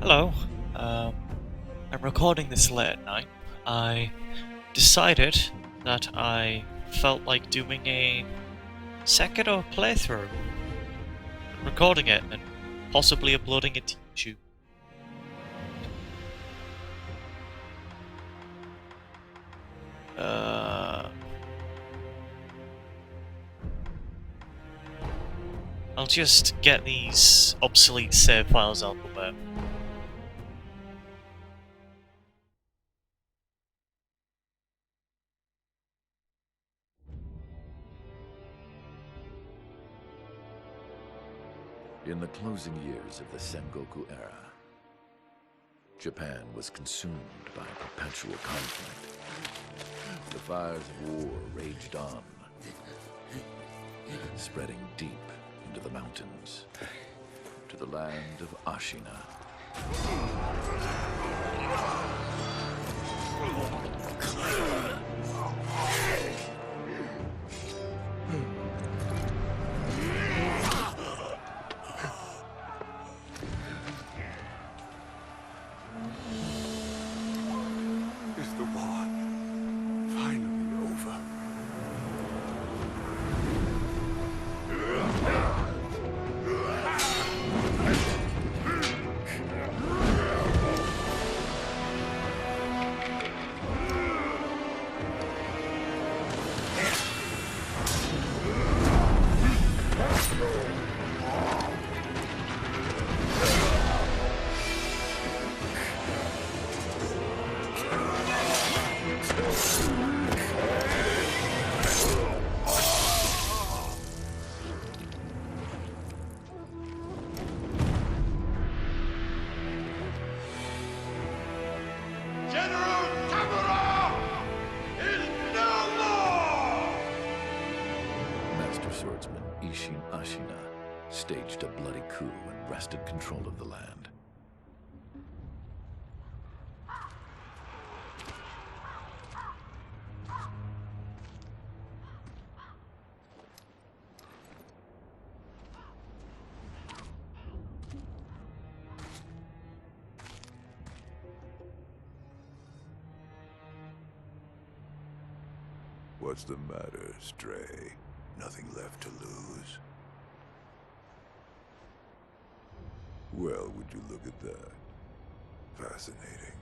Hello. I'm recording this late at night. I decided that I felt like doing a Sekiro playthrough, recording it and possibly uploading it to YouTube. Uh, I'll just get these obsolete save files out of the way. In the closing years of the Sengoku era, Japan was consumed by perpetual conflict. The fires of war raged on, spreading deep into the mountains, to the land of Ashina. Is the war finally over? General Tamura is no more! Master swordsman Ishin Ashina staged a bloody coup and wrested control of the land. What's the matter, Stray? Nothing left to lose? Well, would you look at that? Fascinating.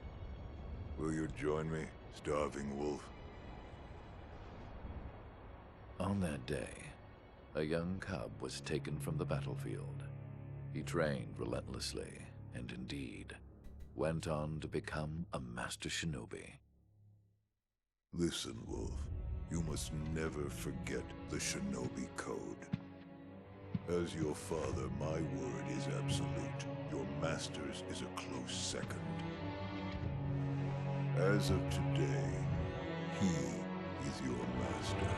Will you join me, starving wolf? On that day, a young cub was taken from the battlefield. He trained relentlessly, and indeed, went on to become a master shinobi. Listen, Wolf. You must never forget the Shinobi Code. As your father, my word is absolute. Your master's is a close second. As of today, he is your master.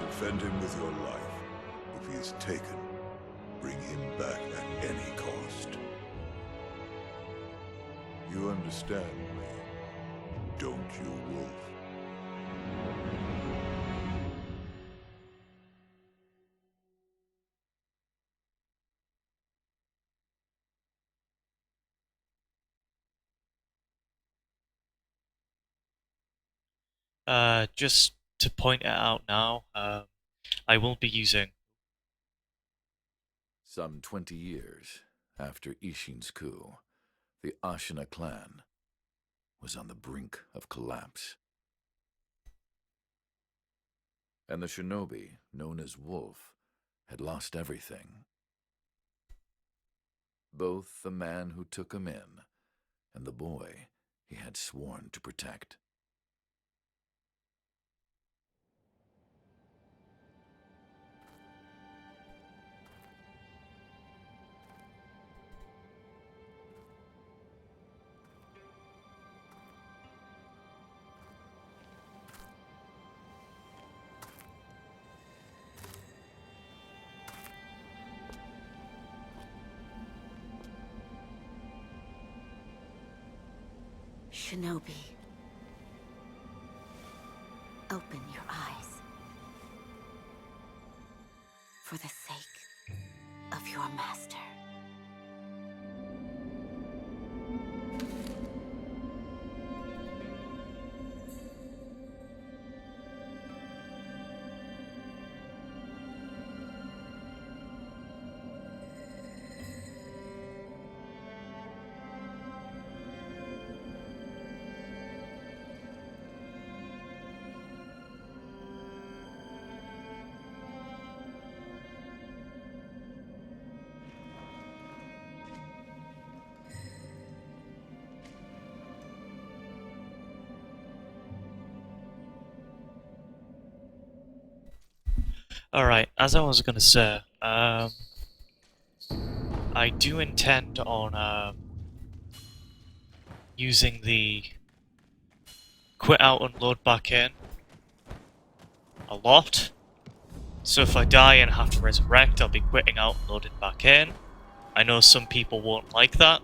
Defend him with your life. If he is taken, bring him back at any cost. You understand me, don't you, Wolf? Just to point it out now, I will be using. Some 20 years after Ishin's coup, the Ashina clan was on the brink of collapse. And the shinobi, known as Wolf, had lost everything. Both the man who took him in and the boy he had sworn to protect. Shinobi, open your eyes. For the sake of your master. Alright, as I was gonna say, I do intend on using the quit out and load back in a lot. So if I die and have to resurrect, I'll be quitting out and loading back in. I know some people won't like that.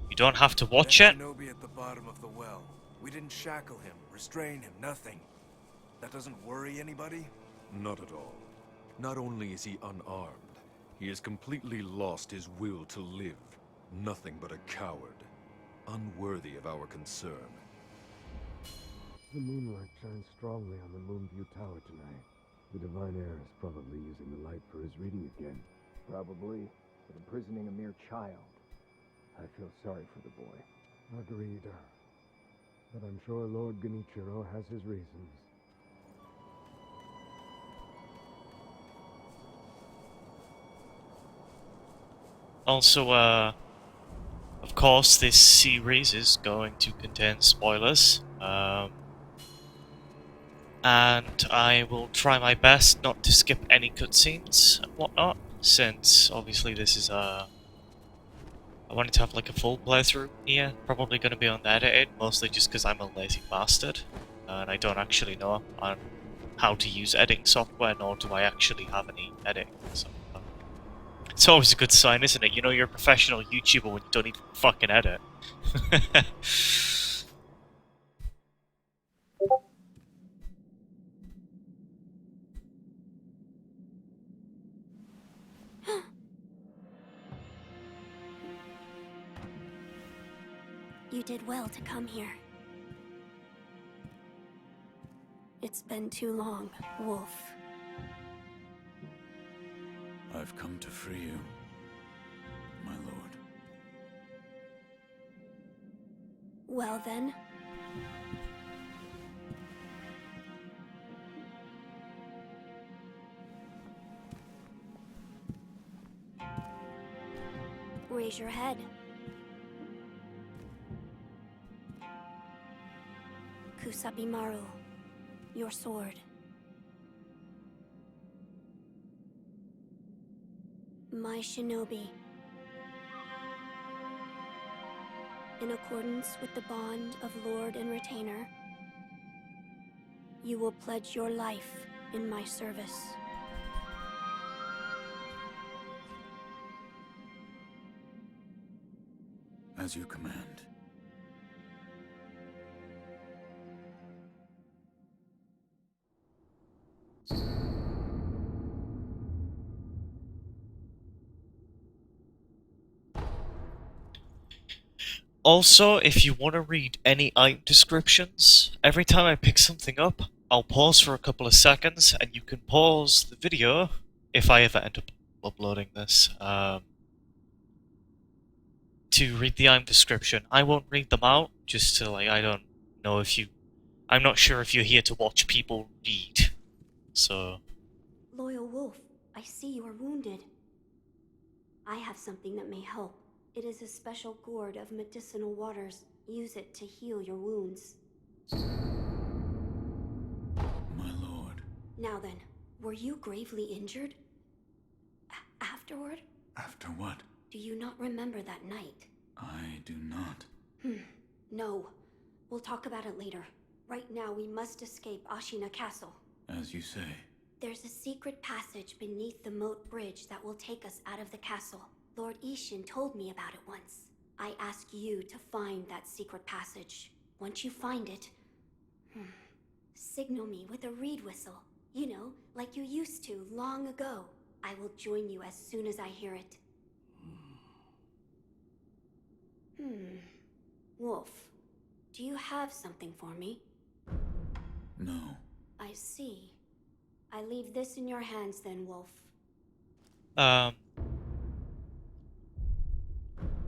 You don't have to watch That it. Shinobi at the bottom of the well. We didn't shackle him, restrain him, nothing. That doesn't worry anybody? Not at all. Not only is he unarmed, he has completely lost his will to live. Nothing but a coward. Unworthy of our concern. The moonlight shines strongly on the Moonview Tower tonight. The Divine Heir is probably using the light for his reading again. Probably, but imprisoning a mere child. I feel sorry for the boy. Agreed. But I'm sure Lord Genichiro has his reasons. Also, of course, this series is going to contain spoilers. And I will try my best not to skip any cutscenes and whatnot, since obviously this is I wanted to have like a full playthrough here, probably going to be unedited, mostly just because I'm a lazy bastard, and I don't actually know on how to use editing software, nor do I actually have any editing software. It's always a good sign, isn't it? You know you're a professional YouTuber when you don't even fucking edit. You did well to come here. It's been too long, Wolf. I've come to free you, my lord. Well then. Raise your head. Kusabimaru, your sword. My shinobi. In accordance with the bond of Lord and Retainer, you will pledge your life in my service. As you command. Also, if you want to read any item descriptions, every time I pick something up, I'll pause for a couple of seconds, and you can pause the video, if I ever end up uploading this, to read the item description. I won't read them out, just to, like, I don't know if you... I'm not sure if you're here to watch people read, so... Loyal Wolf, I see you are wounded. I have something that may help. It is a special gourd of medicinal waters. Use it to heal your wounds. My lord. Now then, were you gravely injured? Afterward? After what? Do you not remember that night? I do not. No. We'll talk about it later. Right now, we must escape Ashina Castle. As you say. There's a secret passage beneath the moat bridge that will take us out of the castle. Lord Ishin told me about it once. I ask you to find that secret passage. Once you find it, signal me with a reed whistle. You know, like you used to long ago. I will join you as soon as I hear it. Wolf, do you have something for me? No. I see. I leave this in your hands then, Wolf.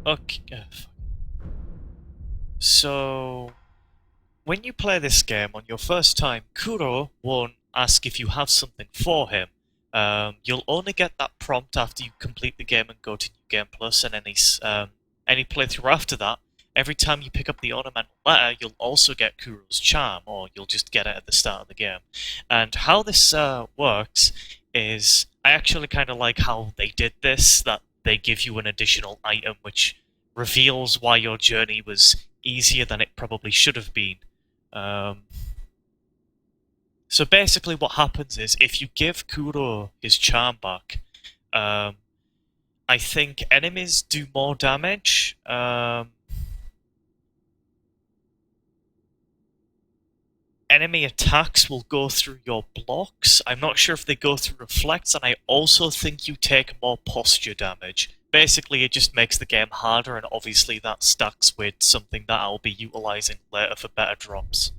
Okay. So, when you play this game on your first time, Kuro won't ask if you have something for him. You'll only get that prompt after you complete the game and go to New Game Plus, and any playthrough after that, every time you pick up the ornamental letter, you'll also get Kuro's charm, or you'll just get it at the start of the game. And how this works is, I actually kind of like how they did this, that they give you an additional item which reveals why your journey was easier than it probably should have been. So basically what happens is, if you give Kuro his charm back, I think enemies do more damage. Enemy attacks will go through your blocks. I'm not sure if they go through reflects, and I also think you take more posture damage. Basically, it just makes the game harder, and obviously that stacks with something that I'll be utilizing later for better drops.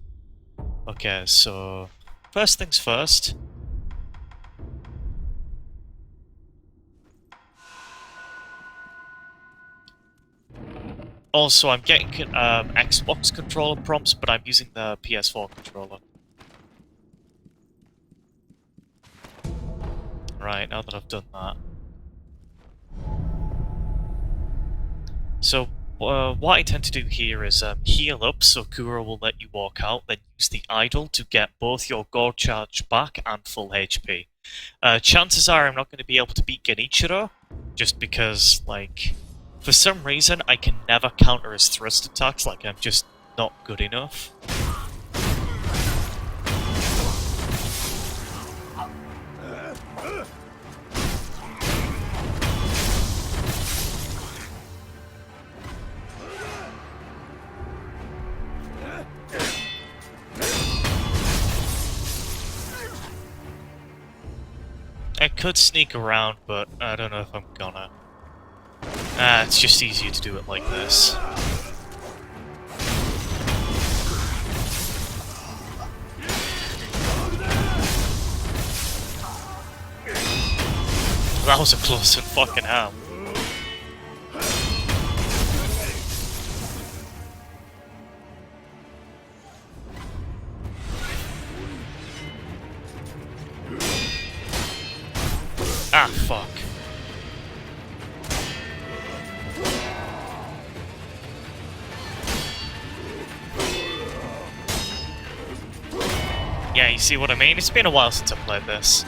Okay, so first things first. Also, I'm getting Xbox controller prompts, but I'm using the PS4 controller. Right, now that I've done that. So, what I tend to do here is heal up, so Kuro will let you walk out, then use the idol to get both your gold charge back and full HP. Chances are I'm not going to be able to beat Genichiro, just because, like, for some reason I can never counter his thrust attacks, like I'm just not good enough. I could sneak around, but I don't know if I'm gonna. It's just easier to do it like this. That was a close one, fucking hell. Ah, fuck. Yeah, you see what I mean? It's been a while since I played this.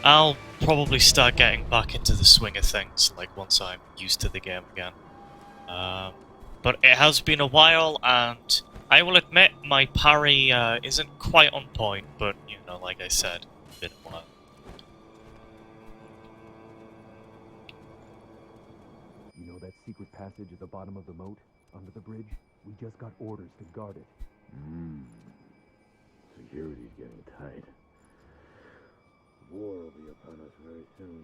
I'll probably start getting back into the swing of things, like once I'm used to the game again. But it has been a while, and I will admit my parry isn't quite on point, but, you know, like I said, it's been a while. You know that secret passage at the bottom of the moat, under the bridge? We just got orders to guard it. Security's getting tight. War will be upon us very soon.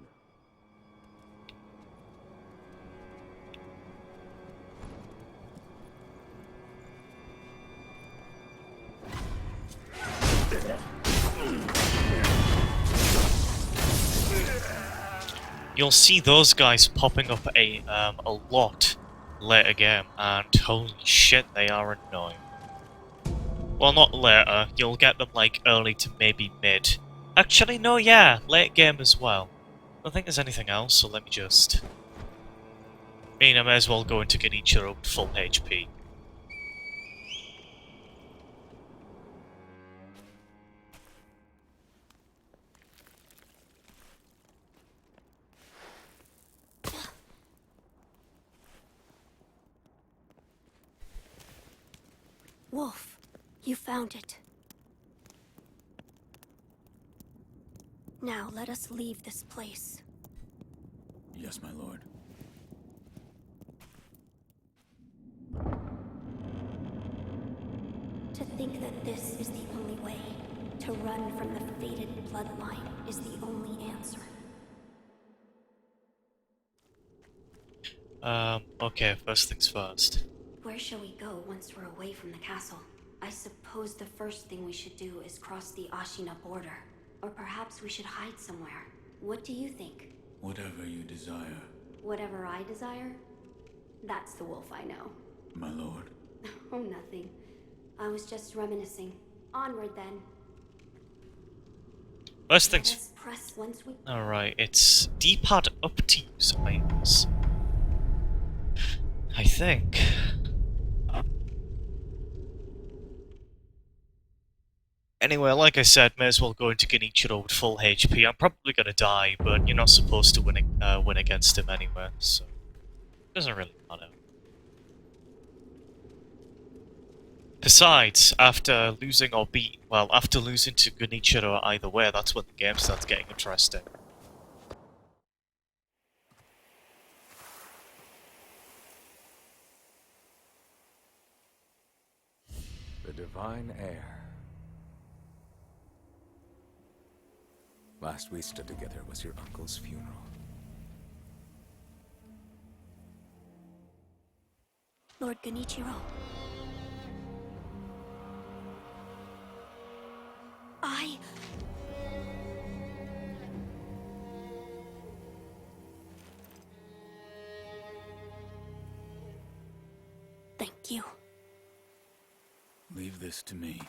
You'll see those guys popping up a lot later game, and holy shit, they are annoying. Well, not later, you'll get them like early to maybe mid. Actually, no, yeah, late game as well. I don't think there's anything else, so let me just... I mean, I may as well go into Genichiro with full HP. Wolf, you found it. Now let us leave this place. Yes, my lord. To think that this is the only way, to run from the fated bloodline, is the only answer. Okay, first things first. We're Where shall we go once we're away from the castle? I suppose the first thing we should do is cross the Ashina border. Or perhaps we should hide somewhere. What do you think? Whatever you desire, Whatever I desire? That's the wolf I know. my lord. Oh, nothing. I was just reminiscing. Onward then. First Let things. us press once we... Alright, it's D-pad up to use items. I think. Anyway, like I said, may as well go into Genichiro with full HP. I'm probably gonna die, but you're not supposed to win against him anyway, so it doesn't really matter. Besides, after losing to Genichiro either way, that's when the game starts getting interesting. The divine heir. Last we stood together was your uncle's funeral. Lord Genichiro. Thank you. Leave this to me.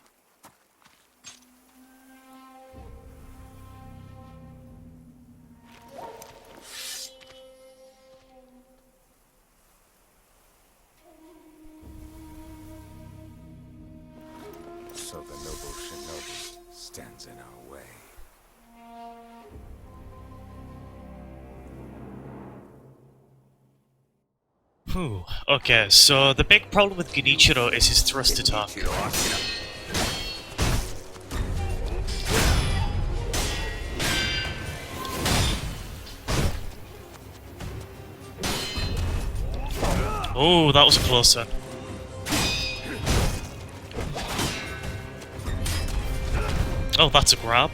So the noble shinobi stands in our way. Whew. Okay, so the big problem with Genichiro is his thrust attack. Oh, that was a close one. Oh, that's a grab.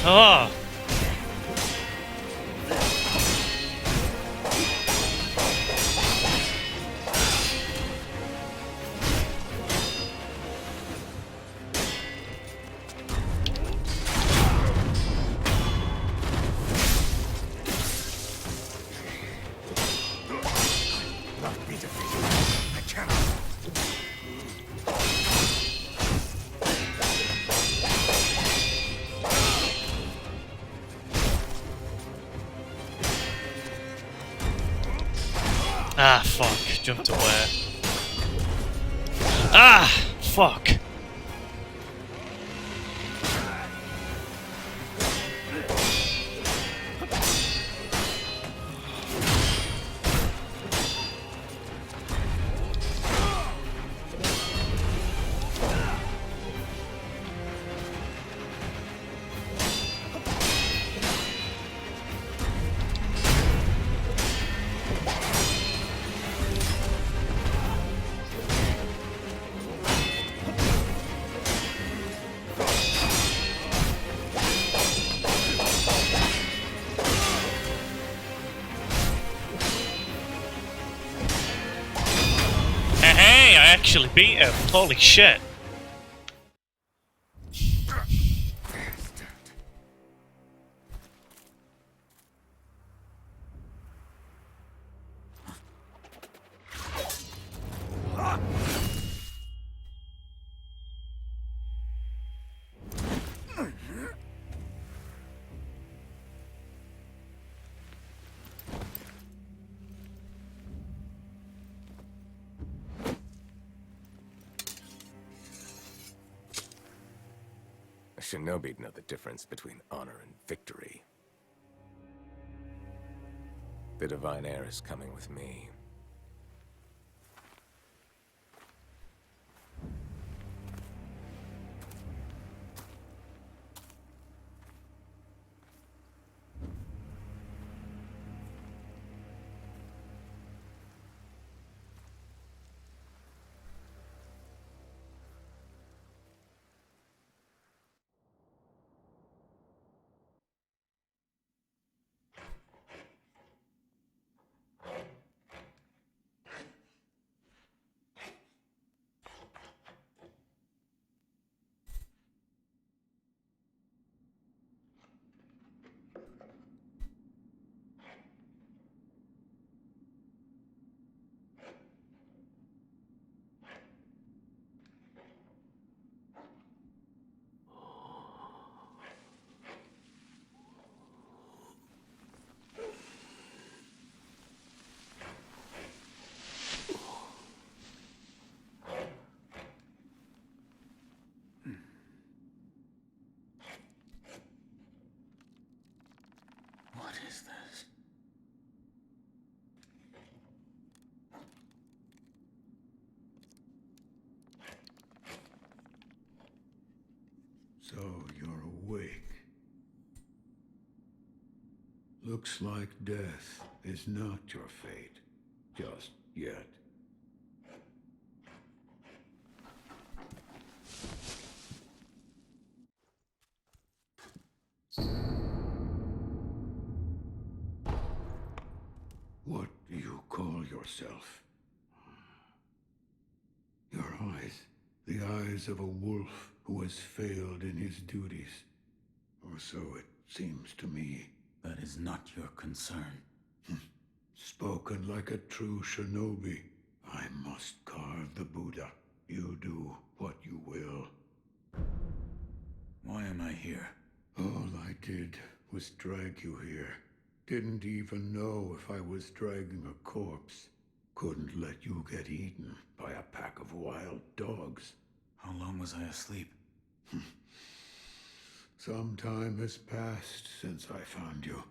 Ah! Ah, fuck. Jumped away. Ah! Fuck. Hey, I actually beat him. Holy shit. shinobi'd know the difference between honor and victory. The divine heir is coming with me. What is this? So you're awake. Looks like death is not your fate. Just yet. What do you call yourself? Your eyes. The eyes of a wolf who has failed in his duties. Or so it seems to me. That is not your concern. Spoken like a true shinobi. I must carve the Buddha. You do what you will. Why am I here? All I did was drag you here. Didn't even know if I was dragging a corpse. Couldn't let you get eaten by a pack of wild dogs. How long was I asleep? Some time has passed since I found you.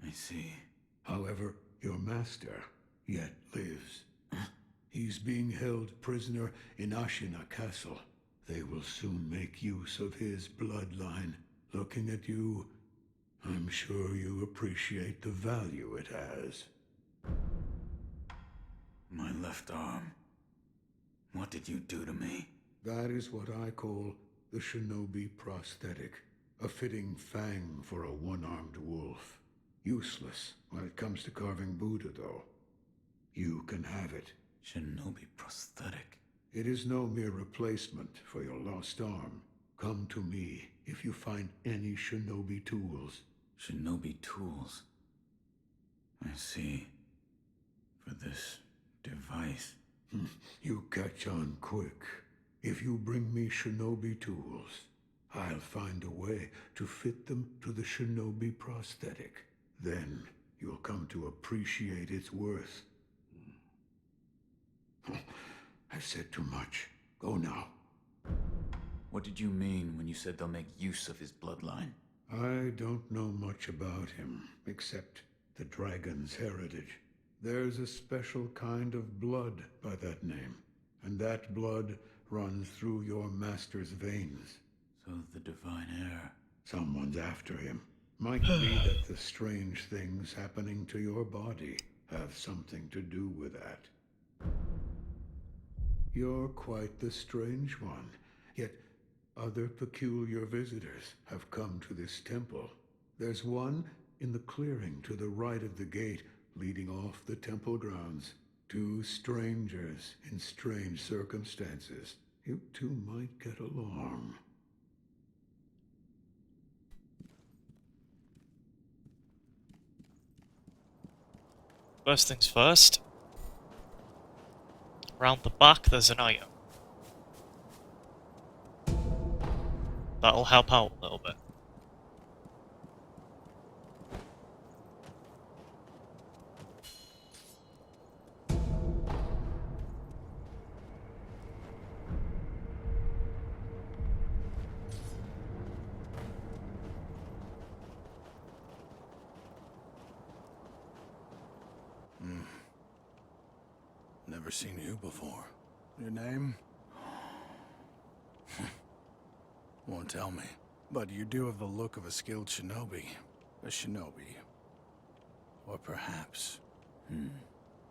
I see. However, your master yet lives. He's being held prisoner in Ashina Castle. They will soon make use of his bloodline. Looking at you, I'm sure you appreciate the value it has. My left arm. What did you do to me? That is what I call the shinobi prosthetic. A fitting fang for a one-armed wolf. Useless when it comes to carving Buddha, though. You can have it. Shinobi prosthetic. It is no mere replacement for your lost arm. Come to me if you find any shinobi tools. Shinobi tools. I see. For this device. You catch on quick. If you bring me shinobi tools, I'll find a way to fit them to the shinobi prosthetic. Then you'll come to appreciate its worth. I've said too much. Go now. What did you mean when you said they'll make use of his bloodline? I don't know much about him, except the dragon's heritage. There's a special kind of blood by that name, and that blood runs through your master's veins. So the divine heir. Someone's after him. Might be that the strange things happening to your body have something to do with that. You're quite the strange one, yet other peculiar visitors have come to this temple. There's one in the clearing to the right of the gate leading off the temple grounds. Two strangers in strange circumstances. You two might get along. First things first. Round the back there's an item. That'll help out a little bit. Never seen you before. Your name? Won't tell me. But you do have the look of a skilled shinobi. A shinobi. Or perhaps...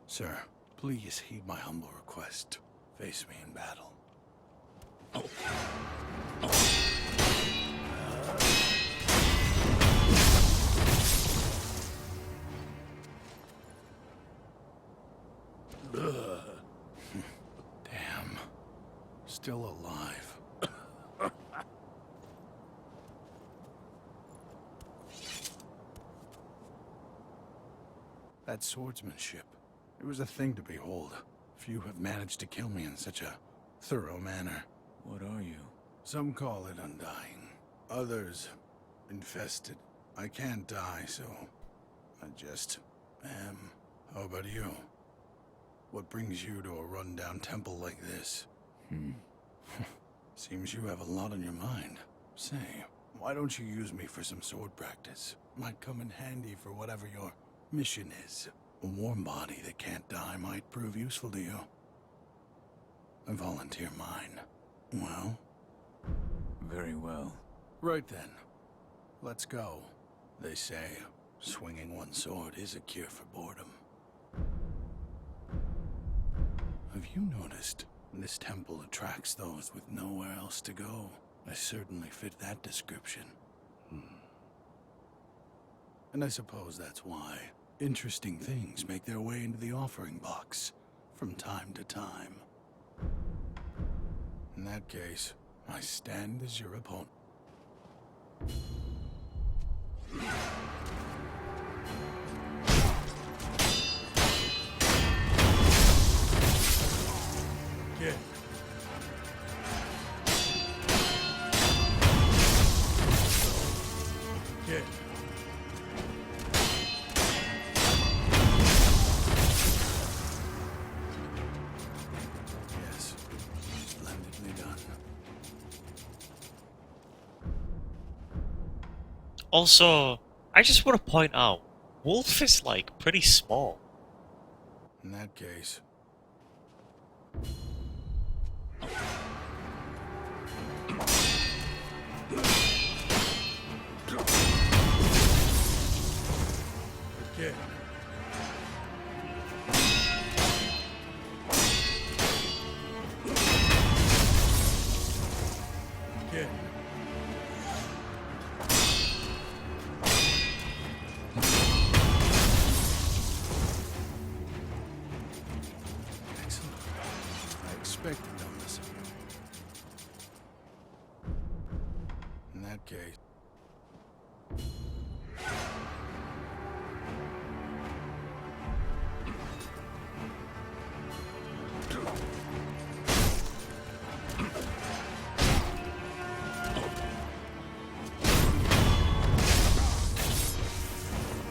Sir, please heed my humble request. Face me in battle. Damn. Still alive. That swordsmanship. It was a thing to behold. Few have managed to kill me in such a thorough manner. What are you? Some call it undying. Others, infested. I can't die, so I just am. How about you? What brings you to a rundown temple like this? Seems you have a lot on your mind. Say, why don't you use me for some sword practice? Might come in handy for whatever your mission is. A warm body that can't die might prove useful to you. I volunteer mine. Well? Very well. Right then. Let's go. They say, swinging one sword is a cure for boredom. Have you noticed? This temple attracts those with nowhere else to go. I certainly fit that description. And I suppose that's why interesting things make their way into the offering box from time to time. In that case, I stand as your opponent. Get. Get. Yes, splendidly done. Also, I just want to point out, Wolf is like pretty small. In that case... Get. Get. Excellent. I expected numbers. In that case...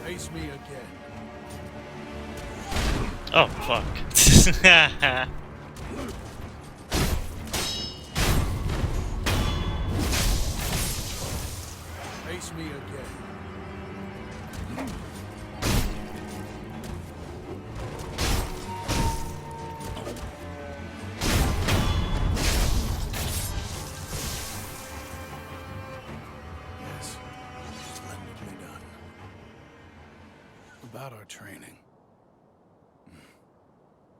Face me again. Oh, fuck. Face me again. Yes, splendidly done. About our training.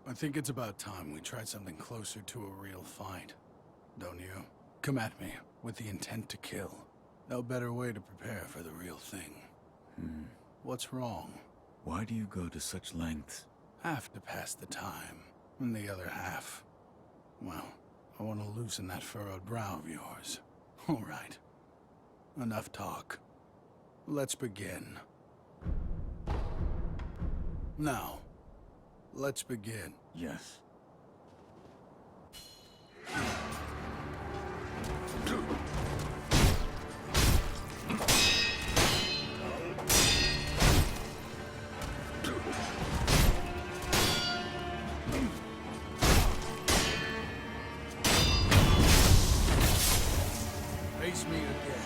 I think it's about time we tried something closer to a real fight. Don't you? Come at me with the intent to kill. No better way to prepare for the real thing. What's wrong? Why do you go to such lengths? Half to pass the time, and the other half... Well, I want to loosen that furrowed brow of yours. All right. Enough talk. Let's begin. Now, let's begin. Yes. Face me again.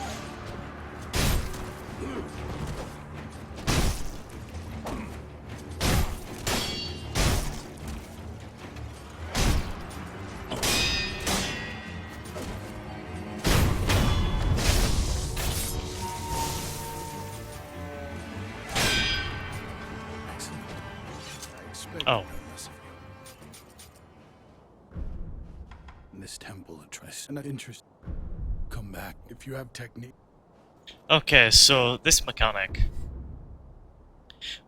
Oh. This temple address and interest. Come back if you have technique. Okay, so this mechanic.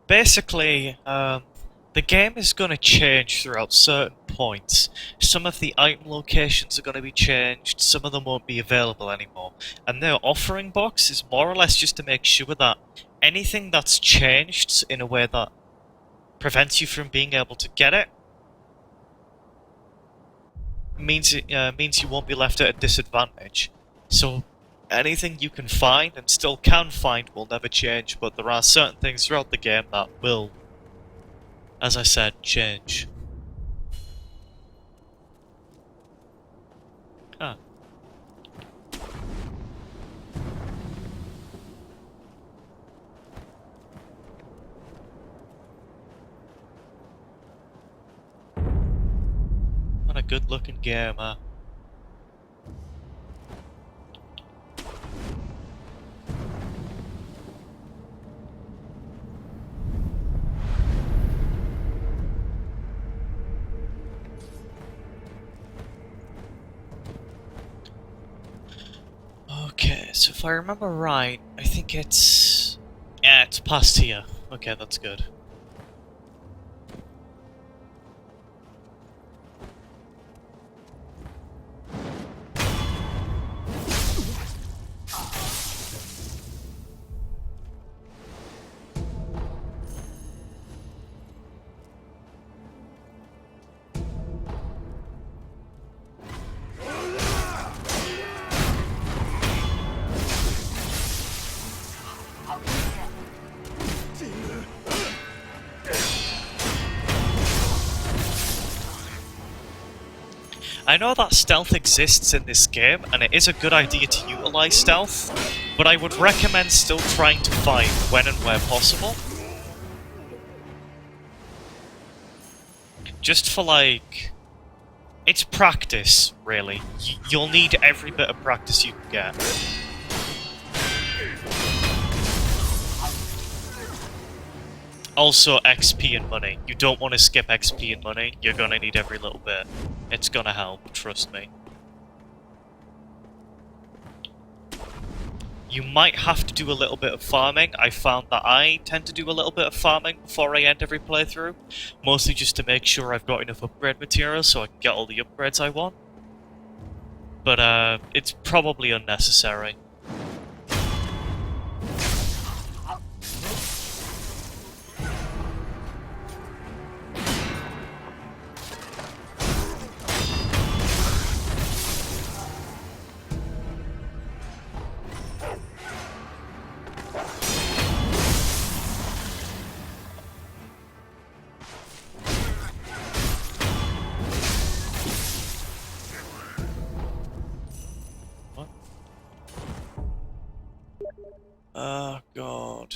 Basically, the game is going to change throughout certain points. Some of the item locations are going to be changed, some of them won't be available anymore. And their offering box is more or less just to make sure that anything that's changed in a way that prevents you from being able to get it means you won't be left at a disadvantage. So anything you can find and still can find will never change, but there are certain things throughout the game that will, as I said, change. Ah. What a good looking game, huh? Okay, so if I remember right, I think it's... Yeah, it's past here. Okay, that's good. I know that stealth exists in this game, and it is a good idea to utilize stealth, but I would recommend still trying to fight when and where possible. Just for, like... It's practice, really. You'll need every bit of practice you can get. Also, XP and money. You don't want to skip XP and money. You're gonna need every little bit. It's gonna help, trust me. You might have to do a little bit of farming. I found that I tend to do a little bit of farming before I end every playthrough. Mostly just to make sure I've got enough upgrade materials so I can get all the upgrades I want. But, it's probably unnecessary. Oh, God.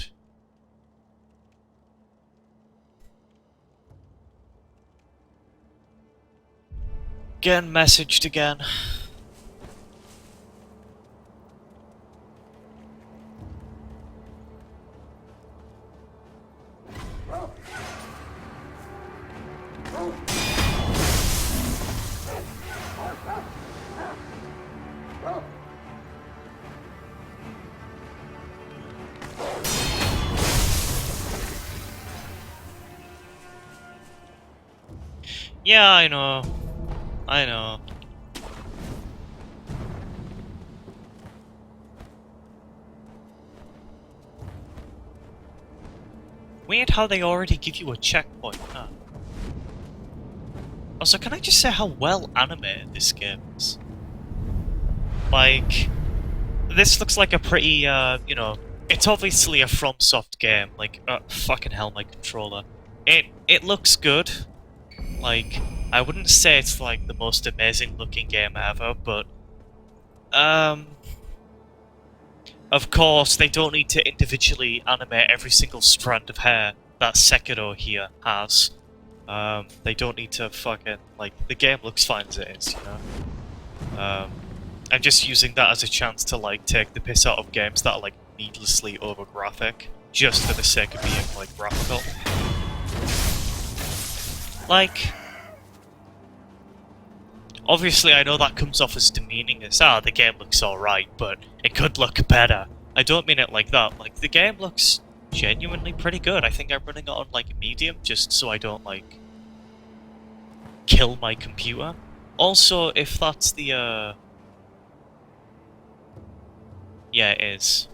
Getting messaged again. Yeah, I know. I know. Weird how they already give you a checkpoint, huh? Also, can I just say how well animated this game is? Like, this looks like a pretty, you know, it's obviously a FromSoft game. Like, fucking hell, my controller. It looks good. Like, I wouldn't say it's like the most amazing looking game ever, but of course they don't need to individually animate every single strand of hair that Sekiro here has. They don't need to fucking, like, the game looks fine as it is, you know? I'm just using that as a chance to, like, take the piss out of games that are, like, needlessly over graphic, just for the sake of being, like, graphical. Like, obviously I know that comes off as demeaning as, the game looks alright, but it could look better. I don't mean it like that. Like, the game looks genuinely pretty good. I think I'm running it on, like, medium, just so I don't, like, kill my computer. Also, if that's the, yeah, it is.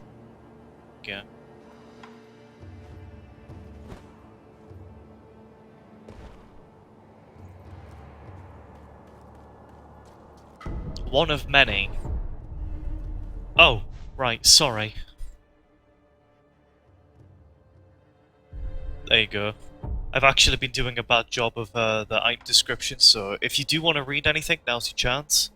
Okay. One of many. Oh, right, sorry. There you go. I've actually been doing a bad job of the item description, so if you do want to read anything, now's your chance.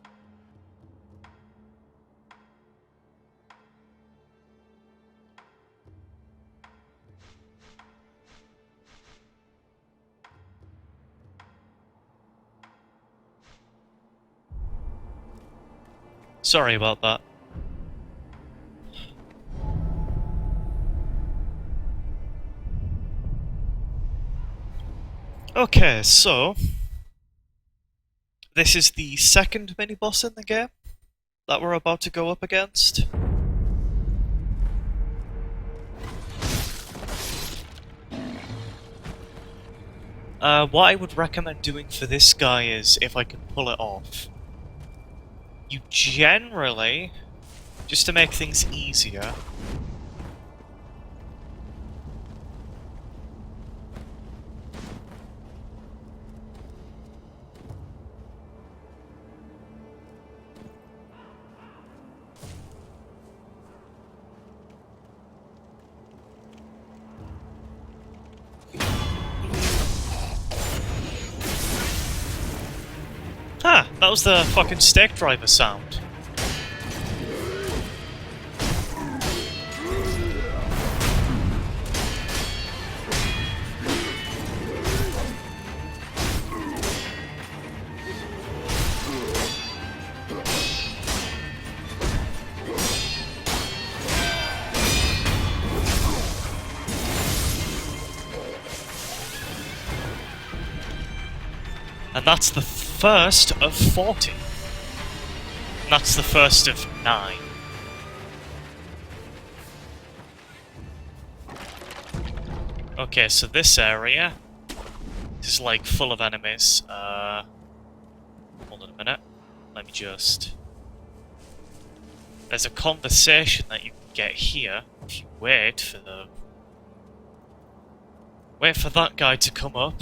Sorry about that. Okay, so this is the second mini-boss in the game that we're about to go up against. What I would recommend doing for this guy is, if I can pull it off, you generally, just to make things easier, that was the fucking stake driver sound. And that's the first of 40. And that's the first of 9. Okay, so this area is like full of enemies. Hold on a minute. Let me just... There's a conversation that you can get here if you wait for the... Wait for that guy to come up.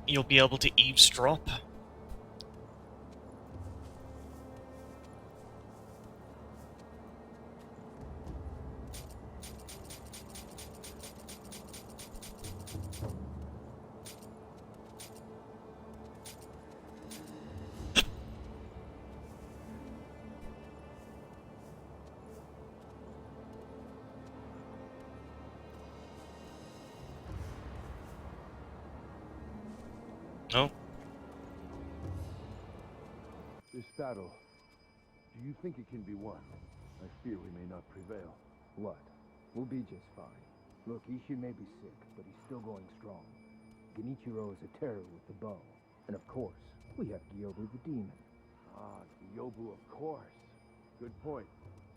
You'll be able to eavesdrop. No? This battle, do you think it can be won? I fear we may not prevail. What? We'll be just fine. Look, Ishin may be sick, but he's still going strong. Genichiro is a terror with the bow. And of course, we have Gyobu the demon. Ah, Gyobu, of course. Good point.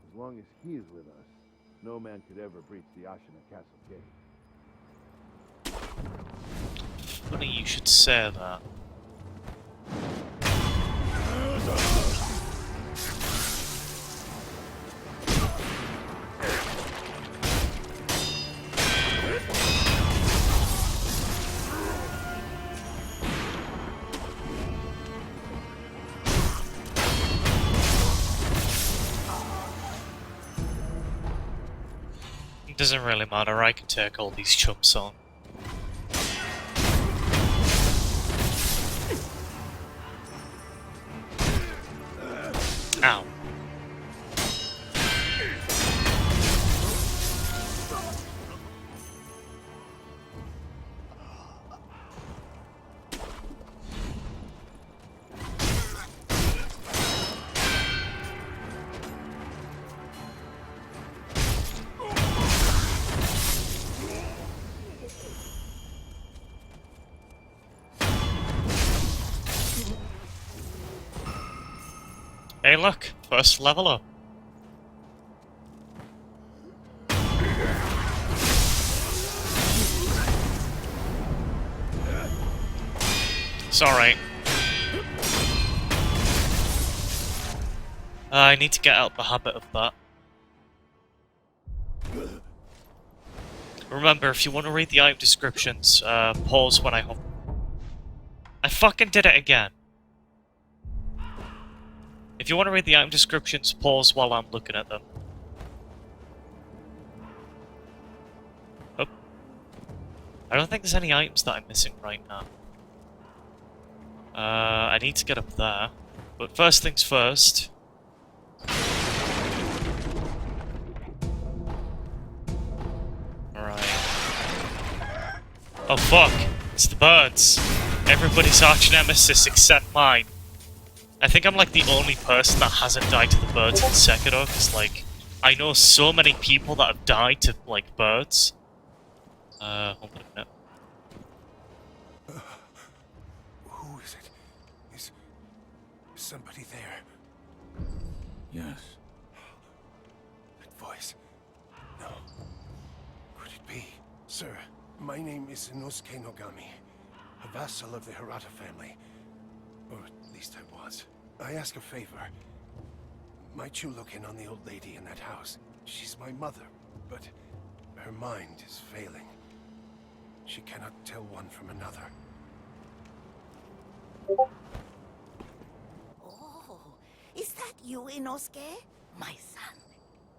As long as he is with us, no man could ever breach the Ashina Castle gate. Funny you should say that. It doesn't really matter, I can take all these chumps on. Ow. Hey look, first level up. Sorry. I need to get out the habit of that. Remember, if you want to read the item descriptions, pause when I hover. I fucking did it again. If you want to read the item descriptions, pause while I'm looking at them. Oh. I don't think there's any items that I'm missing right now. I need to get up there. But first things first. Alright. Oh fuck! It's the birds! Everybody's arch nemesis except mine. I think I'm like the only person that hasn't died to the birds in Sekiro, because like, I know so many people that have died to, like, birds. Hold on a minute. Who is it? Is somebody there? Yes. That voice. No. Could it be? Sir, my name is Inosuke Nogami, a vassal of the Hirata family. Or at least I was. I ask a favor. Might you look in on the old lady in that house? She's my mother, but her mind is failing. She cannot tell one from another. Oh, is that you, Inosuke? My son.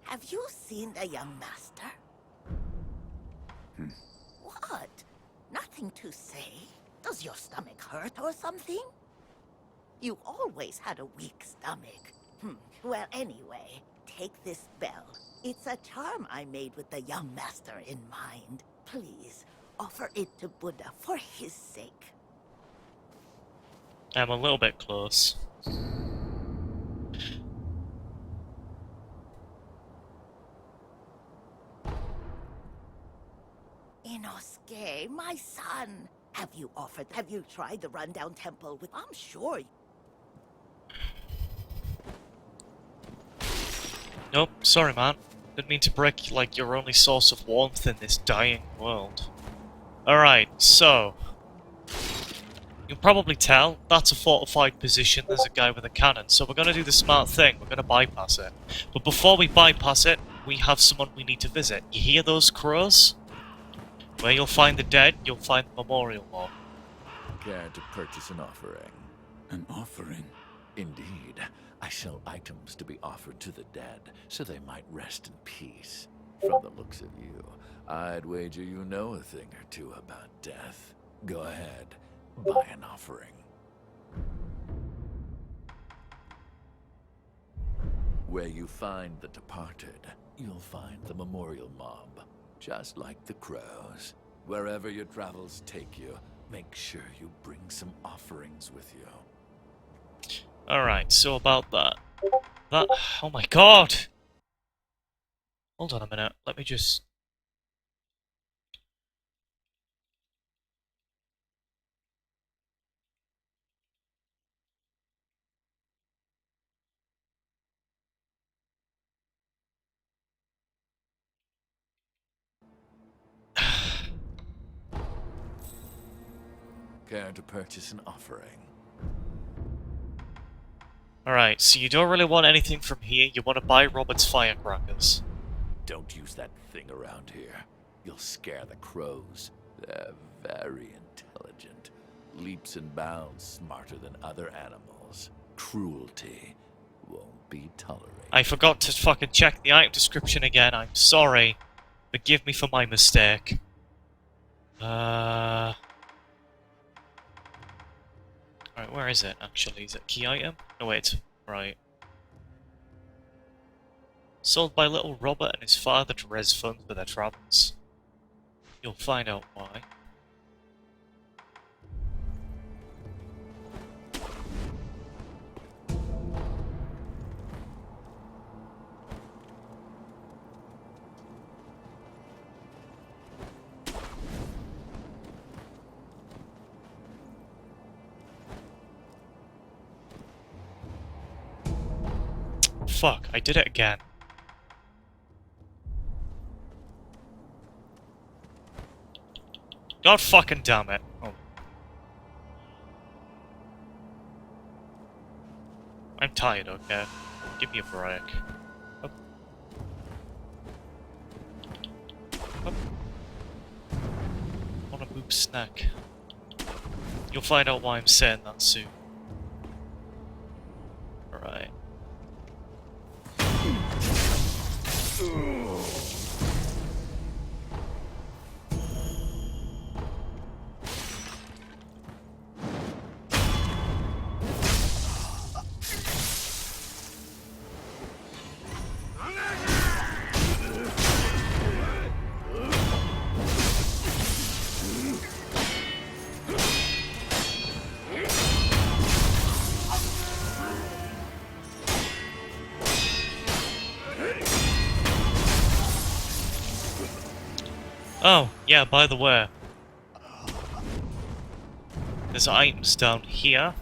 Have you seen the young master? What? Nothing to say? Does your stomach hurt or something? You always had a weak stomach. Well, anyway, take this bell. It's a charm I made with the young master in mind. Please, offer it to Buddha for his sake. I'm a little bit close. Inosuke, my son. Have you tried the rundown temple with... I'm sure... Nope, sorry man. Didn't mean to break, like, your only source of warmth in this dying world. Alright, so... You can probably tell, that's a fortified position, there's a guy with a cannon, so we're gonna do the smart thing, we're gonna bypass it. But before we bypass it, we have someone we need to visit. You hear those crows? Where you'll find the dead, you'll find the memorial wall. Care to purchase an offering? An offering? Indeed. I sell items to be offered to the dead, so they might rest in peace. From the looks of you, I'd wager you know a thing or two about death. Go ahead, buy an offering. Where you find the departed, you'll find the memorial mob. Just like the crows. Wherever your travels take you, make sure you bring some offerings with you. Alright, so about that. Oh my god! Hold on a minute, let me just... Care to purchase an offering? Alright, so you don't really want anything from here, you want to buy Robert's firecrackers. Don't use that thing around here. You'll scare the crows. They're very intelligent. Leaps and bounds smarter than other animals. Cruelty won't be tolerated. I forgot to fucking check the item description again, I'm sorry. Forgive me for my mistake. Alright, where is it, actually? Is it key item? No, wait. Right. Sold by little Robert and his father to raise funds for their travels. You'll find out why. fuck, I did it again. God fucking damn it. Oh. I'm tired, okay? Give me a break. Up. Up. On a boob snack. You'll find out why I'm saying that soon. Alright. Oh, yeah, by the way. There's items down here.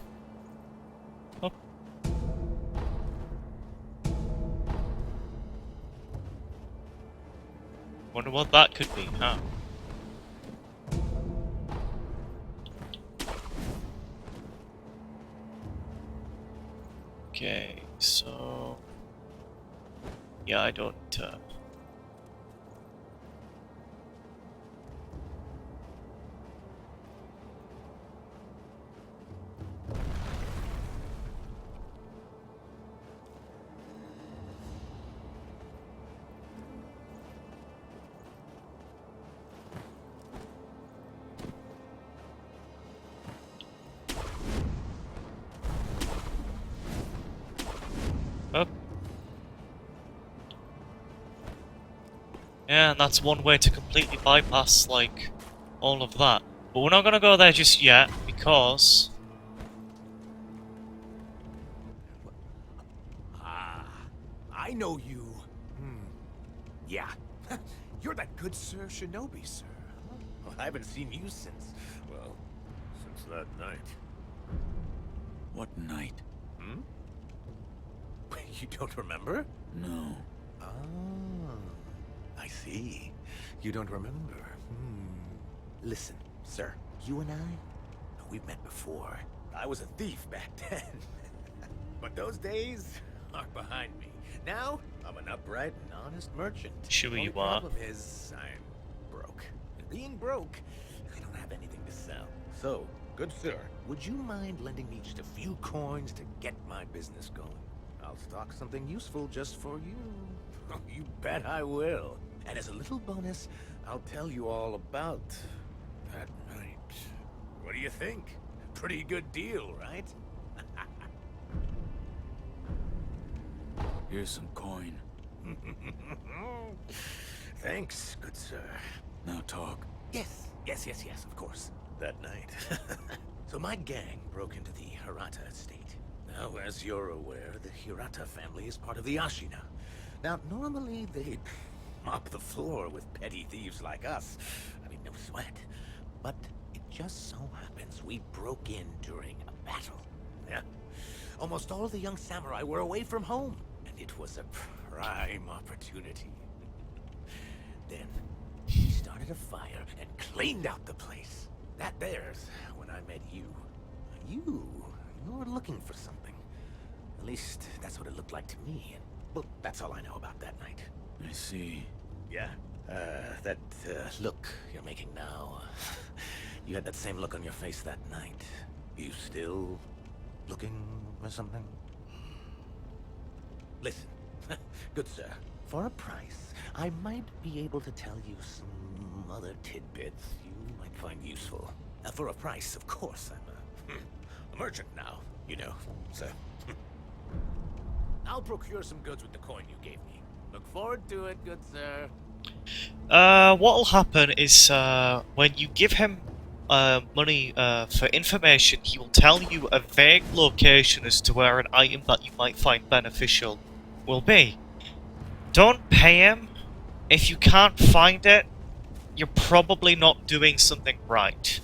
Oh. Wonder what that could be, huh? Okay, so... Yeah, I don't, Oh. Yeah, and that's one way to completely bypass, like, all of that. But we're not gonna go there just yet, because... I know you. Yeah. You're that good Sir Shinobi, sir. Well, I haven't seen you since, well, since that night. What night? You don't remember? No. Ah, I see. You don't remember. Listen, sir, you and we've met before. I was a thief back then. But those days are behind me. Now, I'm an upright and honest merchant. Sure you The are. problem is, I'm broke. And being broke, I don't have anything to sell. So, good sir, would you mind lending me just a few coins to get my business going? I'll stock something useful just for you. You bet I will. And as a little bonus, I'll tell you all about that night. What do you think? Pretty good deal, right? Here's some coin. Thanks, good sir. Now talk. Yes, of course. That night. So my gang broke into the Hirata estate. Now, as you're aware, the Hirata family is part of the Ashina. Now, normally they'd mop the floor with petty thieves like us. I mean, no sweat. But it just so happens we broke in during a battle. Yeah. Almost all of the young samurai were away from home, and it was a prime opportunity. Then, we started a fire and cleaned out the place. That there's when I met you. You were looking for something. At least, that's what it looked like to me. And, well, that's all I know about that night. I see. Yeah? That look you're making now. You had that same look on your face that night. You still looking for something? Listen, good sir. For a price, I might be able to tell you some other tidbits you might find useful. For a price, of course. I'm a merchant now, you know, so... I'll procure some goods with the coin you gave me. Look forward to it, good sir. What'll happen is, when you give him money for information, he will tell you a vague location as to where an item that you might find beneficial will be. Don't pay him. If you can't find it, you're probably not doing something right.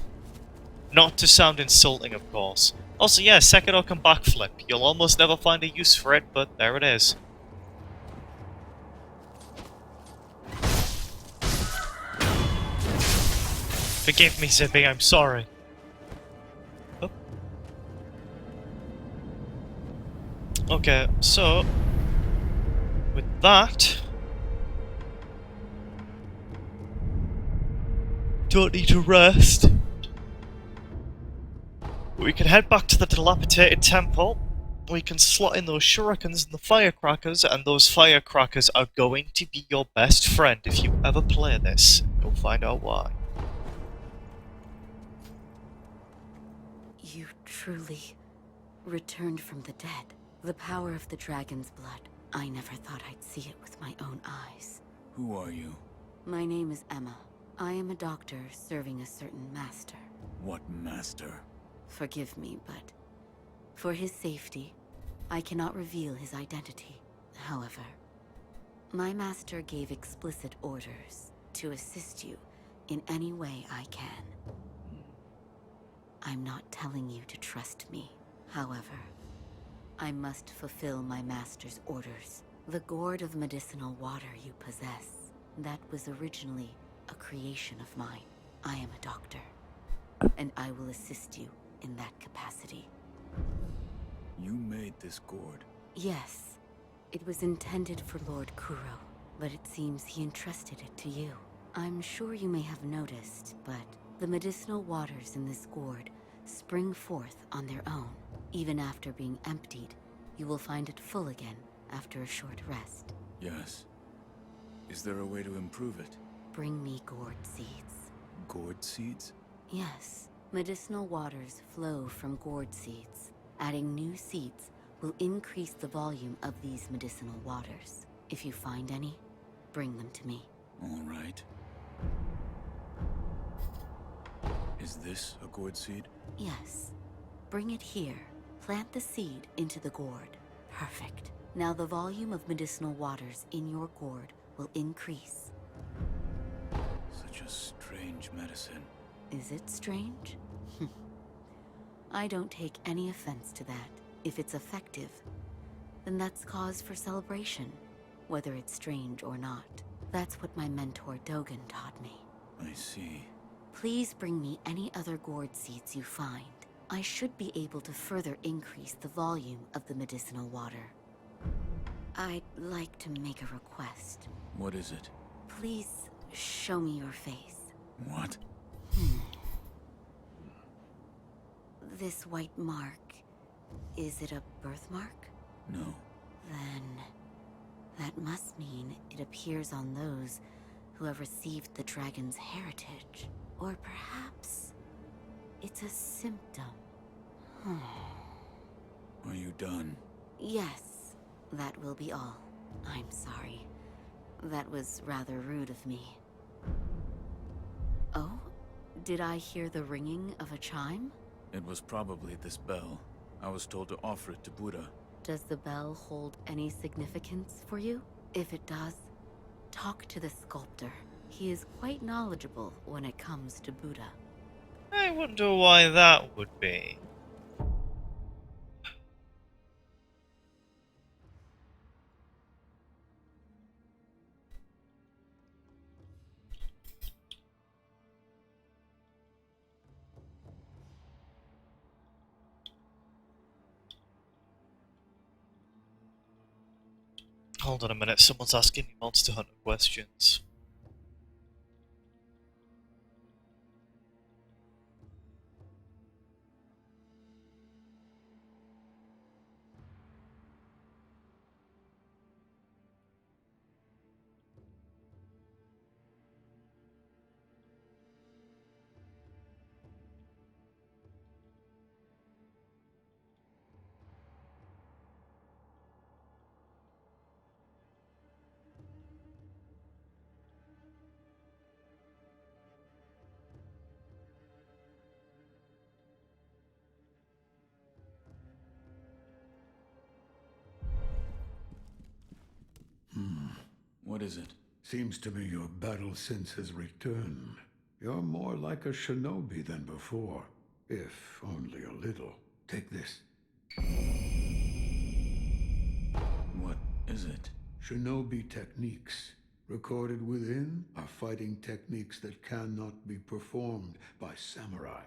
Not to sound insulting, of course. Also, yeah, Sekiro can backflip. You'll almost never find a use for it, but there it is. Forgive me, Zippy, I'm sorry. Oh. Okay, so with that, don't need to rest. We can head back to the dilapidated temple. We can slot in those shurikens and the firecrackers, and those firecrackers are going to be your best friend if you ever play this. You'll find out why. You truly returned from the dead. The power of the dragon's blood. I never thought I'd see it with my own eyes. Who are you? My name is Emma. I am a doctor serving a certain master. What master? Forgive me, but for his safety, I cannot reveal his identity. However, my master gave explicit orders to assist you in any way I can. I'm not telling you to trust me. However, I must fulfill my master's orders. The gourd of medicinal water you possess, that was originally a creation of mine. I am a doctor, and I will assist you in that capacity. You made this gourd? Yes. It was intended for Lord Kuro, but it seems he entrusted it to you. I'm sure you may have noticed, but the medicinal waters in this gourd spring forth on their own. Even after being emptied, you will find it full again after a short rest. Yes. Is there a way to improve it? Bring me gourd seeds. Gourd seeds? Yes. Medicinal waters flow from gourd seeds. Adding new seeds will increase the volume of these medicinal waters. If you find any, bring them to me. All right. Is this a gourd seed? Yes. Bring it here. Plant the seed into the gourd. Perfect. Now the volume of medicinal waters in your gourd will increase. Such a strange medicine. Is it strange? I don't take any offense to that. If it's effective, then that's cause for celebration, whether it's strange or not. That's what my mentor Dogen taught me. I see. Please bring me any other gourd seeds you find. I should be able to further increase the volume of the medicinal water. I'd like to make a request. What is it? Please show me your face. What? This white mark, is it a birthmark? No. Then that must mean it appears on those who have received the dragon's heritage. Or perhaps it's a symptom. Are you done? Yes, that will be all. I'm sorry. That was rather rude of me. Oh? Did I hear the ringing of a chime? It was probably this bell. I was told to offer it to Buddha. Does the bell hold any significance for you? If it does, talk to the sculptor. He is quite knowledgeable when it comes to Buddha. I wonder why that would be. Hold on a minute, someone's asking me Monster Hunter questions. What is it? Seems to me your battle sense has returned. You're more like a shinobi than before, if only a little. Take this. What is it? Shinobi techniques. Recorded within are fighting techniques that cannot be performed by samurai.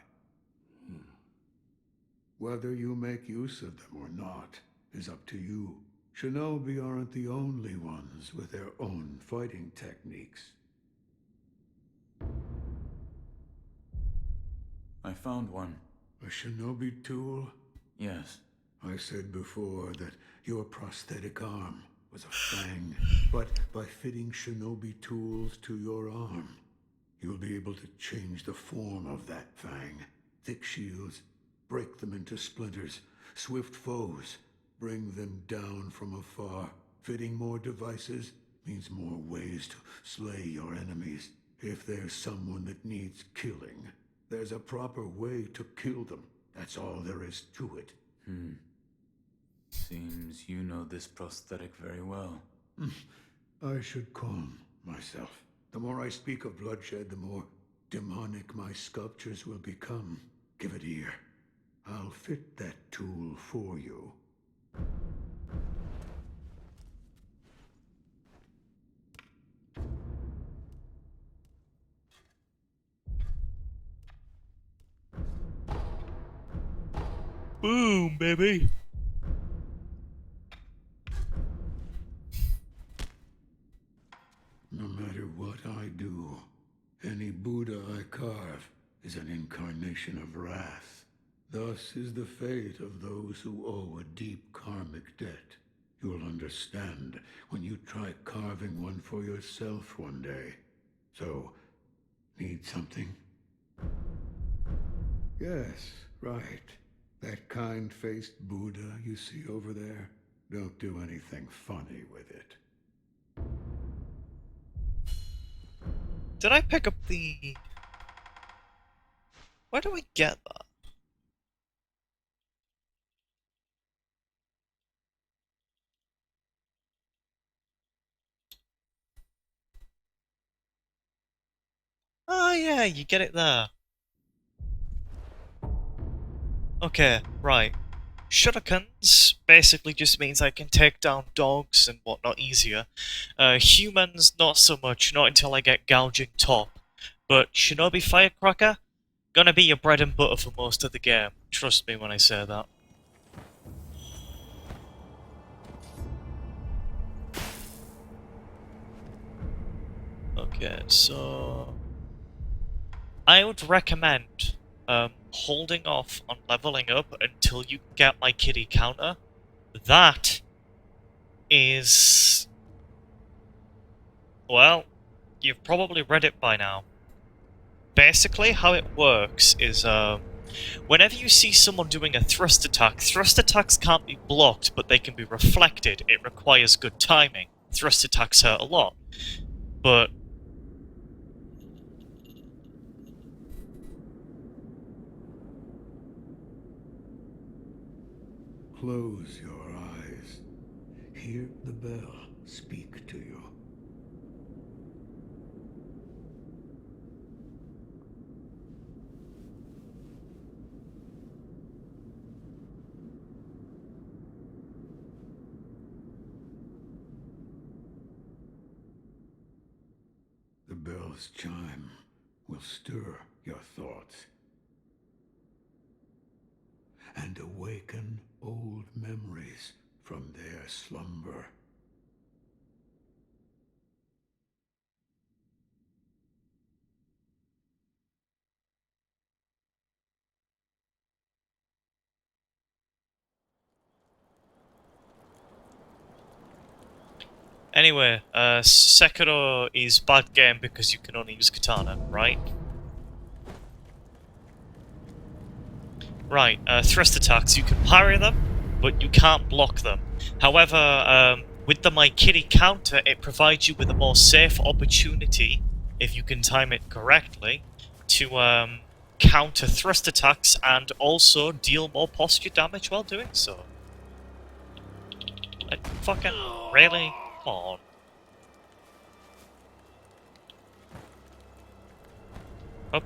Whether you make use of them or not is up to you. Shinobi aren't the only ones with their own fighting techniques. I found one. A shinobi tool? Yes. I said before that your prosthetic arm was a fang, but by fitting shinobi tools to your arm, you'll be able to change the form of that fang. Thick shields, break them into splinters. Swift foes, bring them down from afar. Fitting more devices means more ways to slay your enemies. If there's someone that needs killing, there's a proper way to kill them. That's all there is to it. Seems you know this prosthetic very well. I should calm myself. The more I speak of bloodshed, the more demonic my sculptures will become. Give it ear. I'll fit that tool for you. Boom, baby. No matter what I do, any Buddha I carve is an incarnation of wrath. Thus is the fate of those who owe a deep karmic debt. You'll understand when you try carving one for yourself one day. So, need something? Yes, right. That kind-faced Buddha you see over there? Don't do anything funny with it. Did I pick up the... Where do I get that? Oh yeah, you get it there. Okay, right. Shurikens basically just means I can take down dogs and whatnot easier. Humans, not so much, not until I get gouging top. But Shinobi Firecracker, gonna be your bread and butter for most of the game. Trust me when I say that. Okay, so... I would recommend holding off on leveling up until you get my kitty counter. That is... Well, you've probably read it by now. Basically, how it works is, whenever you see someone doing a thrust attacks can't be blocked, but they can be reflected. It requires good timing. Thrust attacks hurt a lot. But... Close your eyes. Hear the bell speak to you. The bell's chime will stir your thoughts and awaken old memories from their slumber. Anyway, Sekiro is bad game because you can only use katana, right? Right, thrust attacks, you can parry them, but you can't block them. However, with the My Kitty counter, it provides you with a more safe opportunity, if you can time it correctly, to counter thrust attacks and also deal more posture damage while doing so. Like, fucking, really? Come on. Up.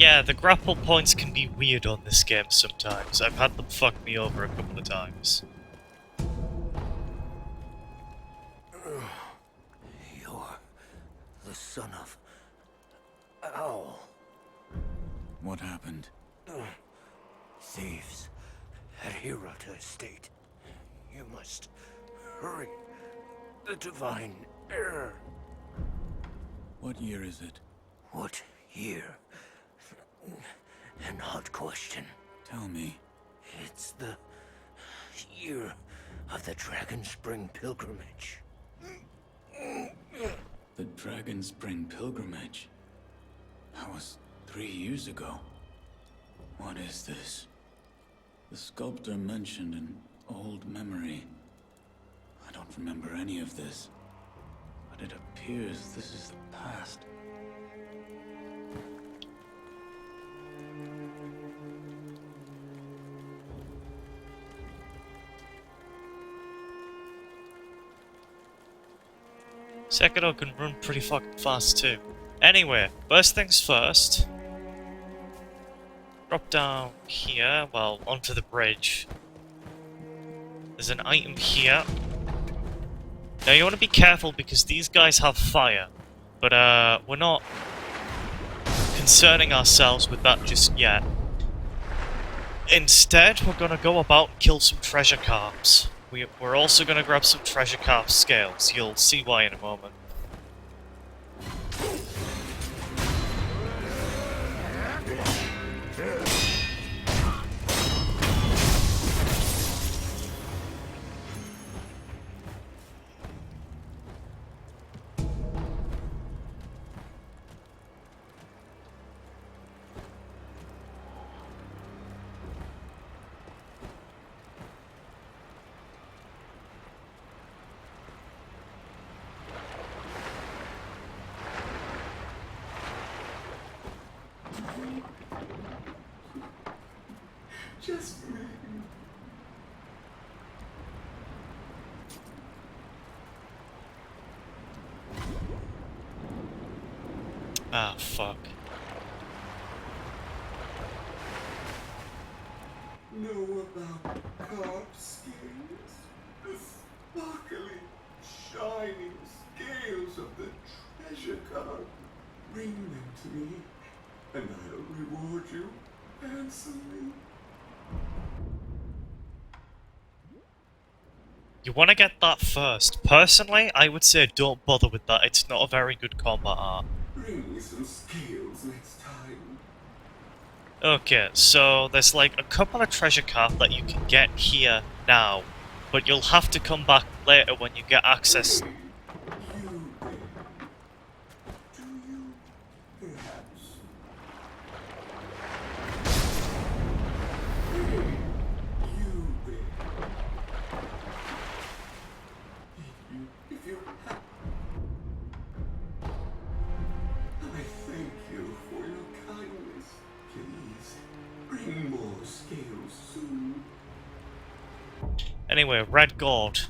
Yeah, the grapple points can be weird on this game sometimes. I've had them fuck me over a couple of times. You're the son of... Owl. What happened? Thieves at Hirata Estate. You must hurry. The divine heir. What year is it? What year? An odd question. Tell me. It's the year of the Dragon Spring pilgrimage. The Dragon Spring pilgrimage? That was 3 years ago. What is this? The sculptor mentioned an old memory. I don't remember any of this, but it appears this is the past. Sekiro can run pretty fucking fast too. Anyway, first things first. Drop down here, well, onto the bridge. There's an item here. Now you want to be careful because these guys have fire. But we're not concerning ourselves with that just yet. Instead, we're gonna go about and kill some treasure carps. We're also gonna grab some treasure carp scales. You'll see why in a moment. Just maybe. Ah, fuck. Know about carp scales? The sparkling, shining scales of the treasure carp. Bring them to me, and I'll reward you handsomely. You want to get that first. Personally, I would say don't bother with that. It's not a very good combat art. Bring me some scales next time. Okay, so there's like a couple of treasure carp that you can get here now, but you'll have to come back later when you get access. You there. Do you, perhaps? Hey, you there. If you have... I thank you for your kindness. Please, bring more scales soon. Anyway, red gold.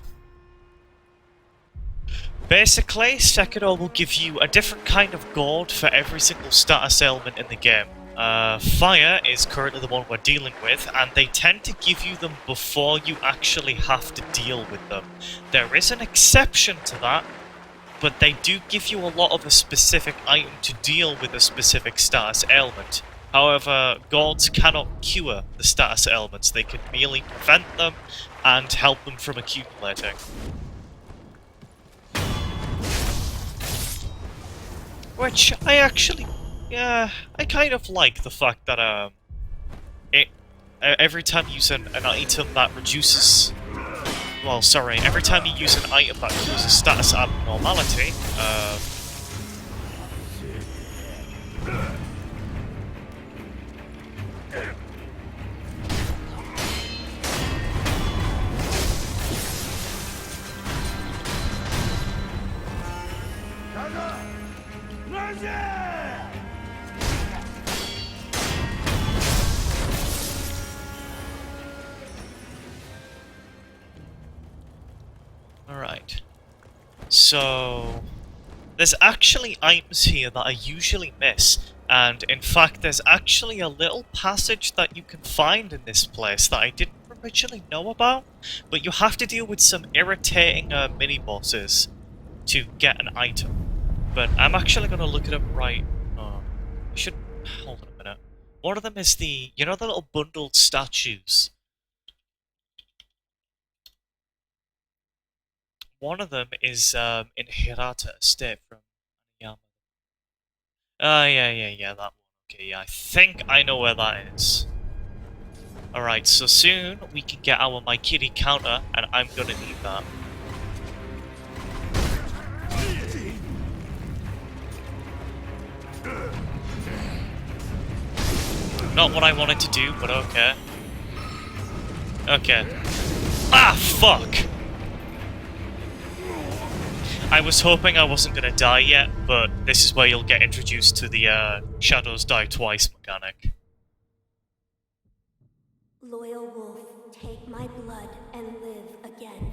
Basically, Sekiro will give you a different kind of gold for every single status element in the game. Fire is currently the one we're dealing with, and they tend to give you them before you actually have to deal with them. There is an exception to that, but they do give you a lot of a specific item to deal with a specific status ailment. However, golds cannot cure the status ailments, they can merely prevent them and help them from accumulating. Which I actually, yeah, I kind of like the fact that every time you use an item that reduces, well, sorry, every time you use an item that causes status abnormality, alright. So, there's actually items here that I usually miss. And in fact, there's actually a little passage that you can find in this place that I didn't originally know about, but you have to deal with some irritating mini-bosses to get an item. But I'm actually going to look it up right... I should... Hold on a minute. One of them is the... You know the little bundled statues? One of them is in Hirata Estate from Yama. Yeah, that one. Okay, yeah, I think I know where that is. Alright, so soon we can get our My Kitty counter, and I'm gonna need that. Not what I wanted to do, but okay. Okay. Ah, fuck! I was hoping I wasn't gonna die yet, but this is where you'll get introduced to the Shadows Die Twice mechanic. Loyal wolf, take my blood and live again.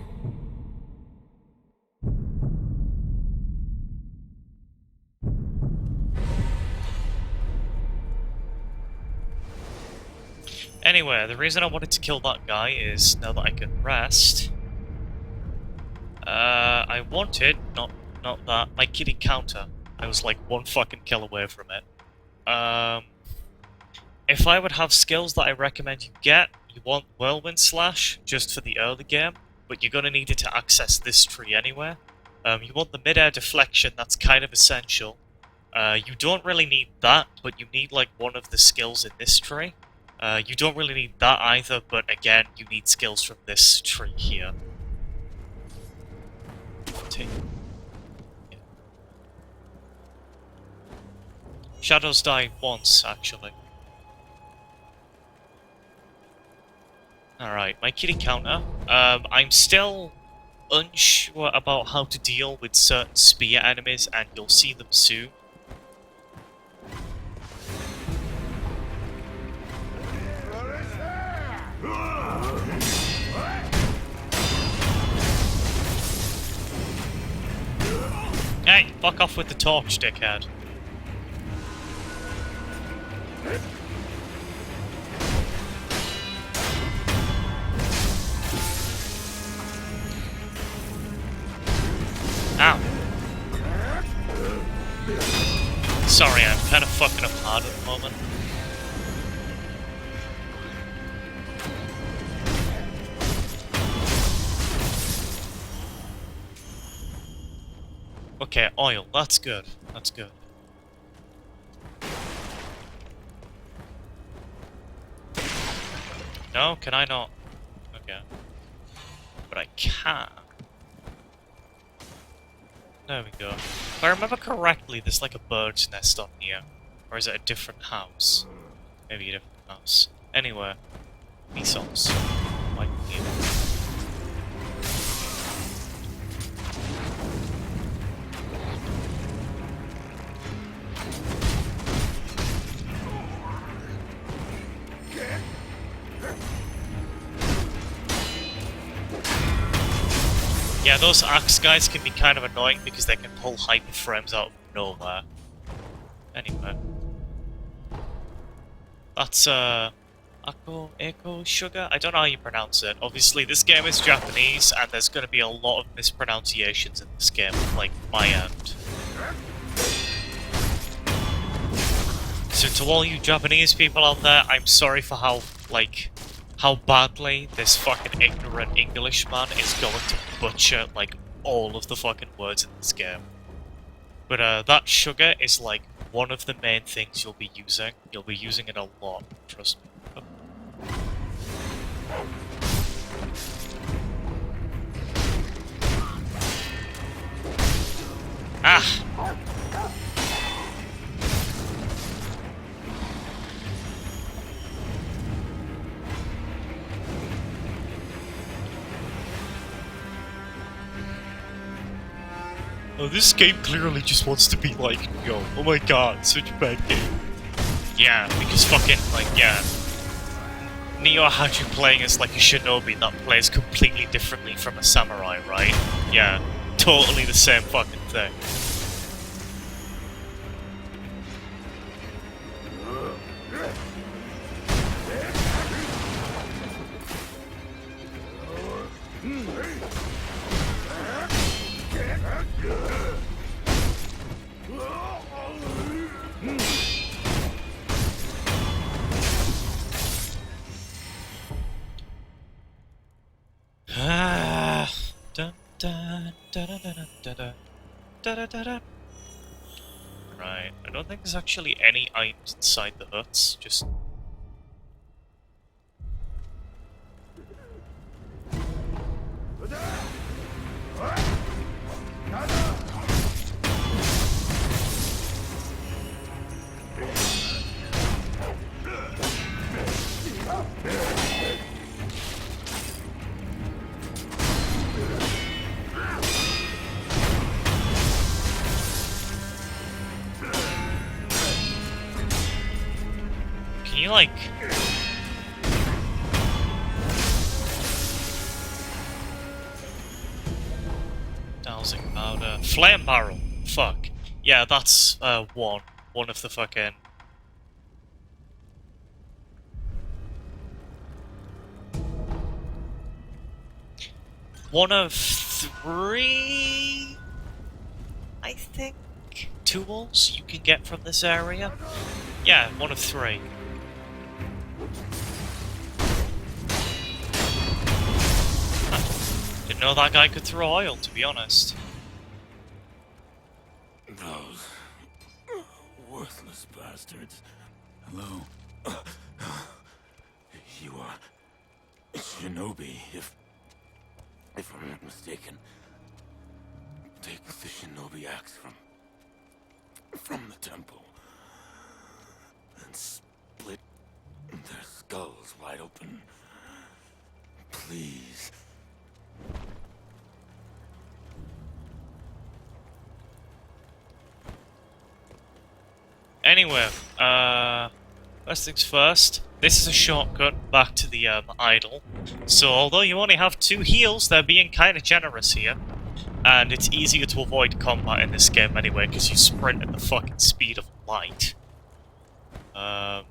Anyway, the reason I wanted to kill that guy is, now that I can rest... I wanted, not that, my kitty counter. I was like one fucking kill away from it. If I would have skills that I recommend you get, you want Whirlwind Slash, just for the early game, but you're gonna need it to access this tree anyway. You want the mid-air deflection, that's kind of essential. You don't really need that, but you need like one of the skills in this tree. You don't really need that either, but again, you need skills from this tree here. Shadows die once, actually. Alright, my kitty counter. I'm still unsure about how to deal with certain spear enemies, and you'll see them soon. Hey, fuck off with the torch, dickhead. Ow. Sorry, I'm kind of fucking up hard at the moment. Okay, oil. That's good. That's good. No, can I not? Okay. But I can. There we go. If I remember correctly, there's like a bird's nest on here. Or is it a different house? Maybe a different house. Anyway. Measles. Might be. Yeah, those axe guys can be kind of annoying because they can pull hyper frames out of nowhere. Anyway. That's, Echo Sugar? I don't know how you pronounce it. Obviously, this game is Japanese, and there's gonna be a lot of mispronunciations in this game, like my end. So to all you Japanese people out there, I'm sorry for how badly this fucking ignorant Englishman is going to butcher, like, all of the fucking words in this game. But, that sugar is, like, one of the main things you'll be using. You'll be using it a lot, trust me. Ah! Oh, this game clearly just wants to be like, yo, oh my god, such a bad game. Yeah, because fucking, like, yeah. Neo had you playing as like a shinobi that plays completely differently from a samurai, right? Yeah, totally the same fucking thing. Ah, dun, dun, dun, dun, dun, dun, dun, dun, dun, dun, dun. Right, I don't think there's actually any items inside the huts, just... Can you, like... Dowsing powder... Flame barrel! Fuck. Yeah, that's, one. One of the fucking... One of three... I think... tools you can get from this area? Yeah, one of three. Didn't know that guy could throw oil, to be honest. Those worthless bastards. Hello. You are Shinobi, if I'm not mistaken. Take the Shinobi axe from the temple and split their skulls wide open. Please. Anyway, first things first, this is a shortcut back to the idol. So although you only have 2 heals, they're being kind of generous here. And it's easier to avoid combat in this game anyway, because you sprint at the fucking speed of light. Not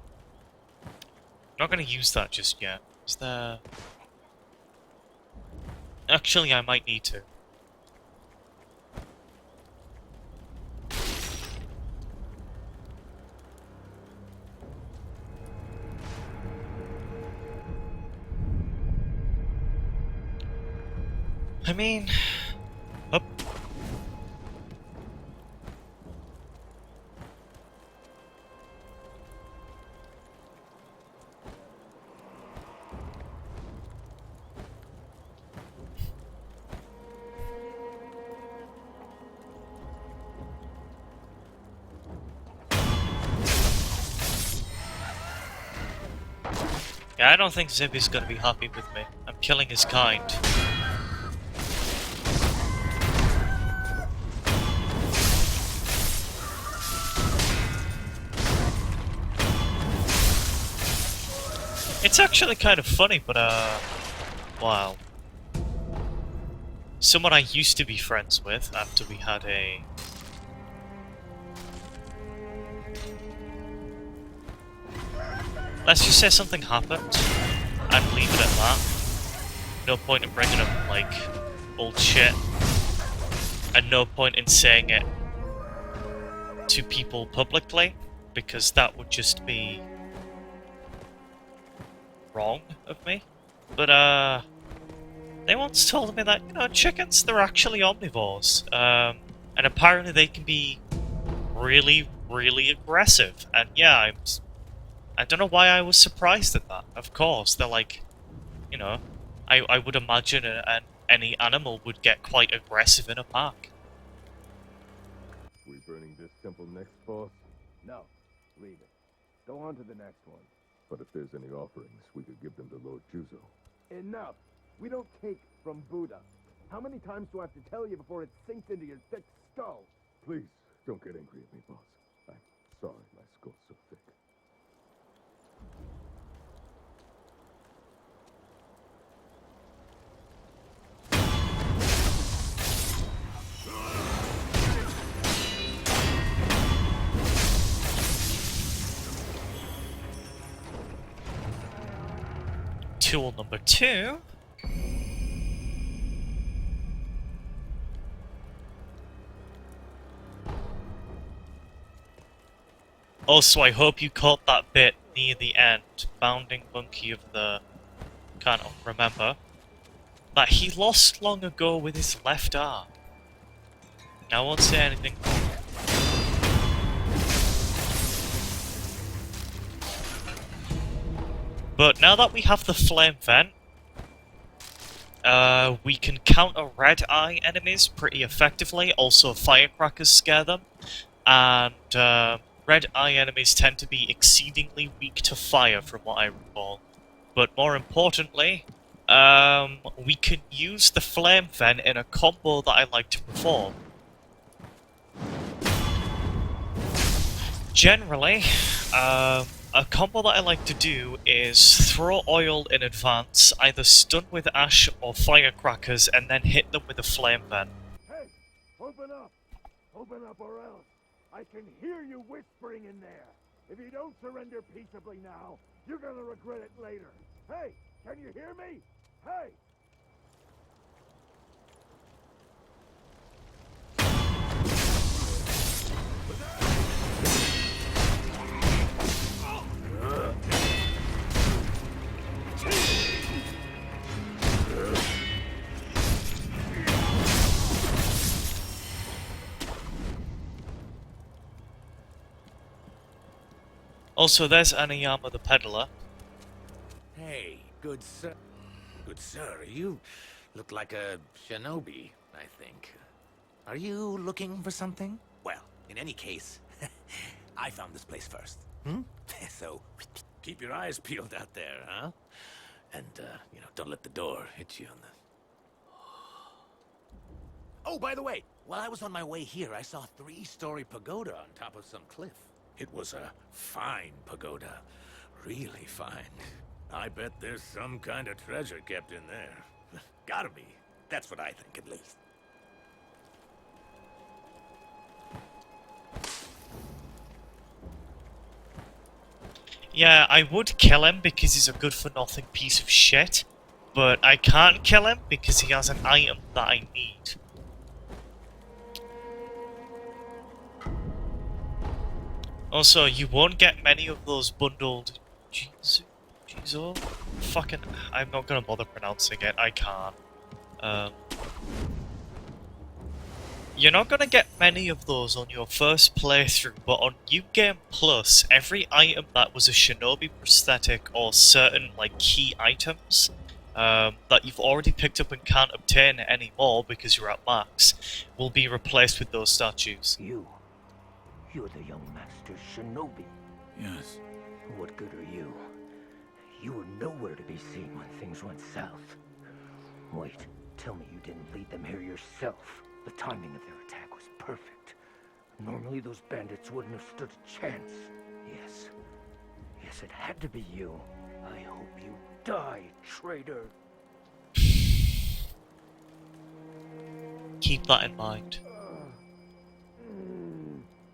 gonna use that just yet. Is there... Actually, I might need to. I mean... Up. Yeah, I don't think Zibby's gonna be happy with me. I'm killing his kind. It's actually kind of funny, but wow. Someone I used to be friends with after we had a... Let's just say something happened, and leave it at that. No point in bringing up, like, old shit. And no point in saying it to people publicly, because that would just be... wrong of me. But, they once told me that, you know, chickens, they're actually omnivores. And apparently they can be really, really aggressive. And yeah, I don't know why I was surprised at that. Of course, they're like, you know, I would imagine any animal would get quite aggressive in a pack. We burning this temple next, boss? No, leave it. Go on to the next one. But if there's any offerings, we could give them to Lord Juzo. Enough! We don't take from Buddha. How many times do I have to tell you before it sinks into your thick skull? Please, don't get angry at me, boss. I'm sorry my skull's so thick. Tool number 2. Also, I hope you caught that bit near the end, Bounding Monkey of the... can't remember, that he lost long ago with his left arm. I won't say anything more. But now that we have the flame vent, we can counter red eye enemies pretty effectively. Also, firecrackers scare them, and red eye enemies tend to be exceedingly weak to fire, from what I recall. But more importantly, we can use the flame vent in a combo that I like to perform. Generally, a combo that I like to do is throw oil in advance, either stun with ash or firecrackers, and then hit them with a flame vent. Hey, open up! Open up or else I can hear you whispering in there. If you don't surrender peaceably now, you're gonna regret it later. Hey, can you hear me? Hey! Also, there's Aniyama the Peddler. Hey, good sir. Good sir, you look like a shinobi, I think. Are you looking for something? Well, in any case, I found this place first. So, keep your eyes peeled out there, huh? And, don't let the door hit you on the... Oh, by the way, while I was on my way here, I saw a 3-story pagoda on top of some cliff. It was a fine pagoda. Really fine. I bet there's some kind of treasure kept in there. Gotta be. That's what I think, at least. Yeah, I would kill him because he's a good-for-nothing piece of shit, but I can't kill him because he has an item that I need. Also, you won't get many of those bundled... Jizo? Fucking... I'm not gonna bother pronouncing it, I can't. You're not gonna get many of those on your first playthrough, but on New Game Plus, every item that was a shinobi prosthetic or certain, like, key items that you've already picked up and can't obtain anymore because you're at max, will be replaced with those statues. You're the young master shinobi. Yes. What good are you? You were nowhere to be seen when things went south. Wait, tell me you didn't lead them here yourself. The timing of their attack was perfect. Normally those bandits wouldn't have stood a chance. Yes, it had to be you. I hope you die, traitor. Keep that in mind.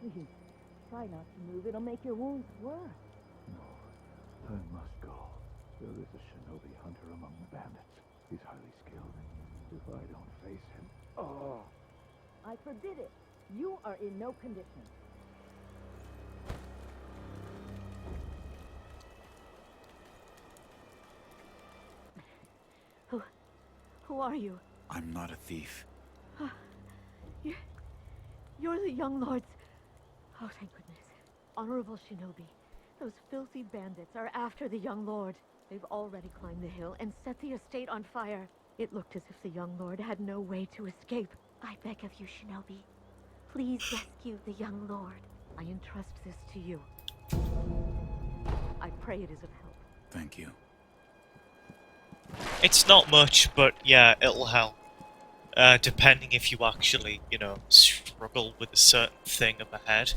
Please, try not to move. It'll make your wounds worse. No, I must go. There is a shinobi hunter among the bandits. He's highly skilled. If I don't face him... Oh! I forbid it. You are in no condition. Who are you? I'm not a thief. You're the young lords. Oh, thank goodness. Honorable shinobi, those filthy bandits are after the young lord. They've already climbed the hill and set the estate on fire. It looked as if the young lord had no way to escape. I beg of you, shinobi, please rescue the young lord. I entrust this to you. I pray it is of help. Thank you. It's not much, but yeah, it'll help. Depending if you actually, struggle with a certain thing up ahead.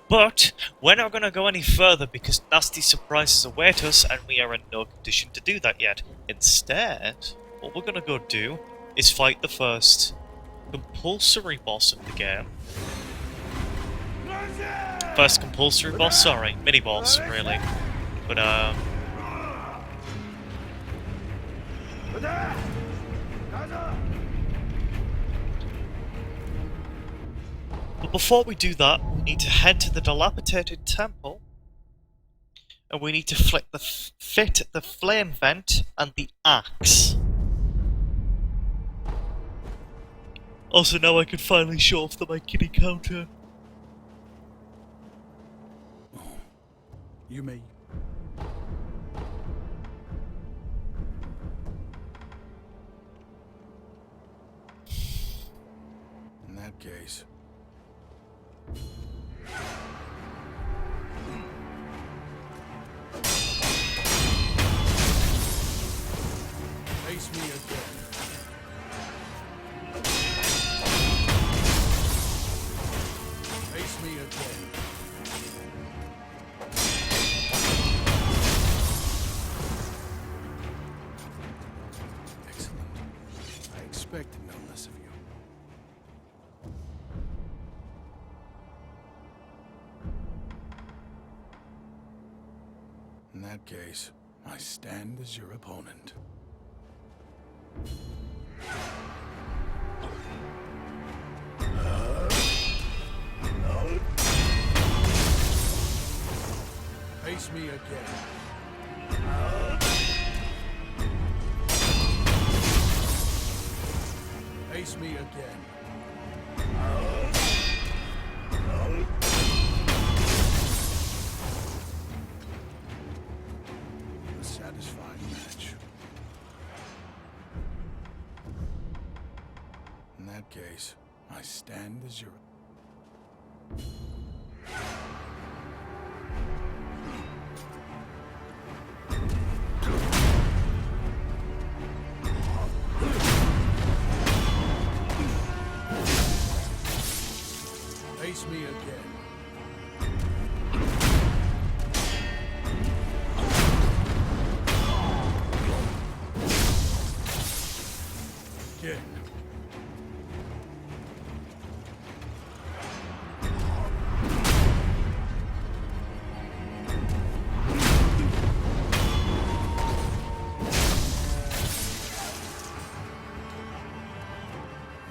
But we're not going to go any further because nasty surprises await us and we are in no condition to do that yet. Instead, what we're going to go do is fight the first compulsory boss of the game. First compulsory boss, sorry, mini-boss, really. But, But before we do that, we need to head to the dilapidated temple And we need to fit the flame vent and the axe. Also, now I can finally show off my kitty counter. You may... In that case... Face me again. Face me again. Excellent. I expected no less of you. In that case, I stand as your opponent. Face me again. Face me again. A satisfying match. In that case, I stand as your... Face me again. Again.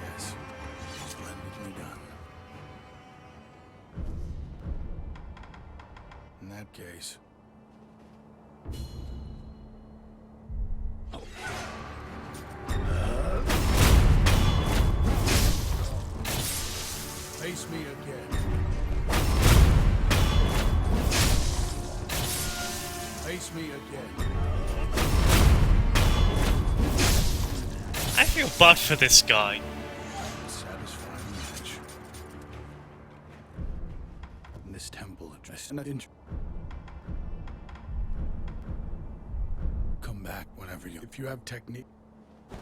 Yes, splendidly done. In that case... Face me again. Face me again. I feel bad for this guy. Satisfying match. In this temple address and come back whenever you... If you have technique...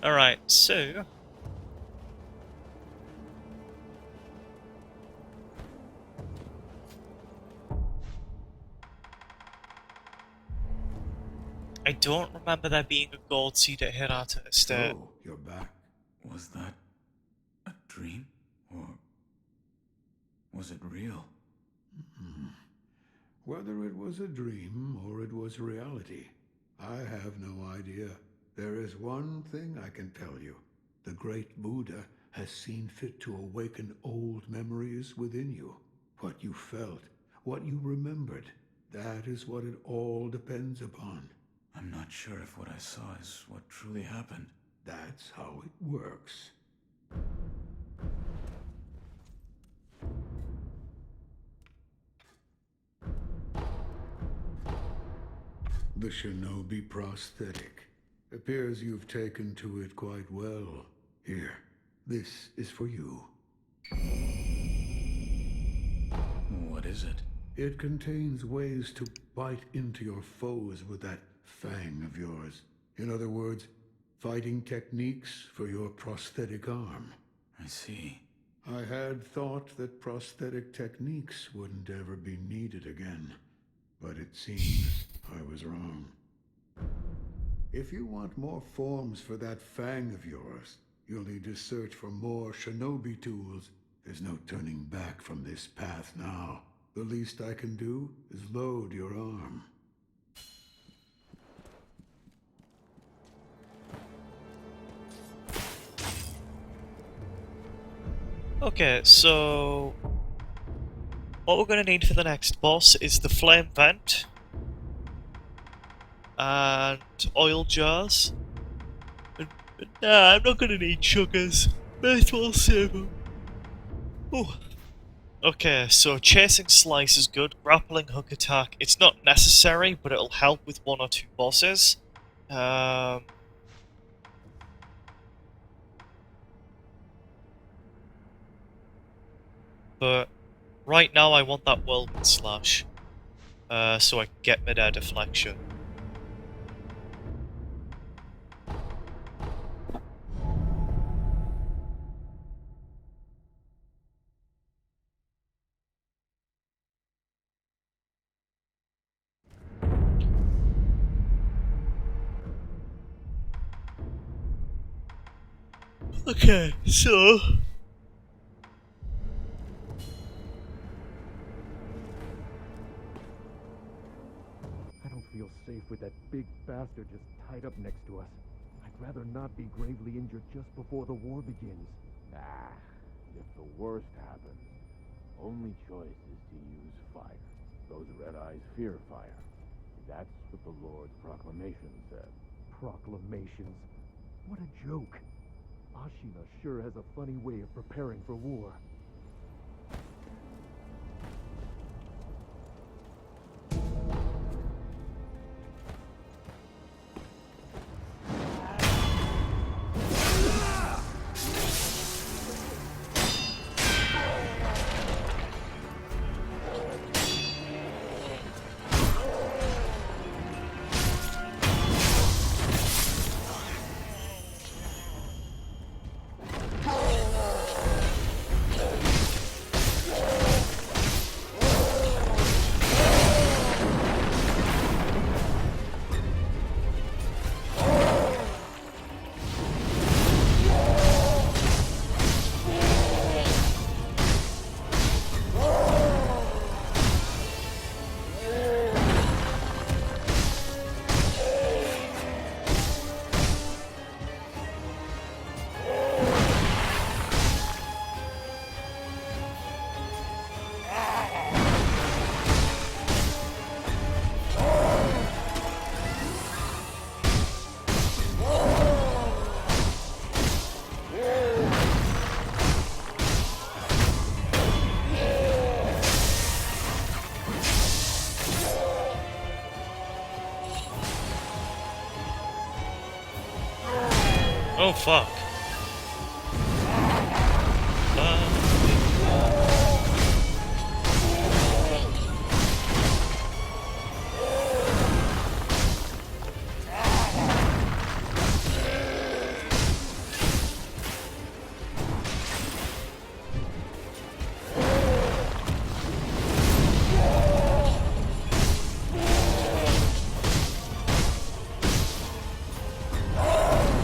Alright, so... I don't remember there being a gold seed at Hirata Estate. Oh, you're back. Was that a dream? Or was it real? Whether it was a dream or it was reality, I have no idea. There is one thing I can tell you. The great Buddha has seen fit to awaken old memories within you. What you felt, what you remembered, that is what it all depends upon. I'm not sure if what I saw is what truly happened. That's how it works. The shinobi prosthetic. Appears you've taken to it quite well. Here, this is for you. What is it? It contains ways to bite into your foes with that fang of yours. In other words, fighting techniques for your prosthetic arm. I see. I had thought that prosthetic techniques wouldn't ever be needed again, but it seems I was wrong. If you want more forms for that fang of yours, you'll need to search for more shinobi tools. There's no turning back from this path now. The least I can do is load your arm. Okay, so what we're going to need for the next boss is the flame vent, and oil jars. Nah, I'm not gonna need sugars. May as well save them. Ooh. Okay, so chasing slice is good. Grappling hook attack, it's not necessary, but it'll help with 1 or 2 bosses. But right now I want that whirlwind slash, so I can get mid-air deflection. Okay, so I don't feel safe with that big bastard just tied up next to us. I'd rather not be gravely injured just before the war begins. Ah, if the worst happens, only choice is to use fire. Those red eyes fear fire. That's what the Lord's proclamation said. Proclamations? What a joke. Ashina sure has a funny way of preparing for war. oh fuck.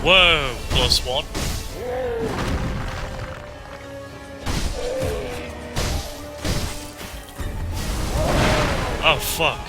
Whoa, plus 1. Oh fuck.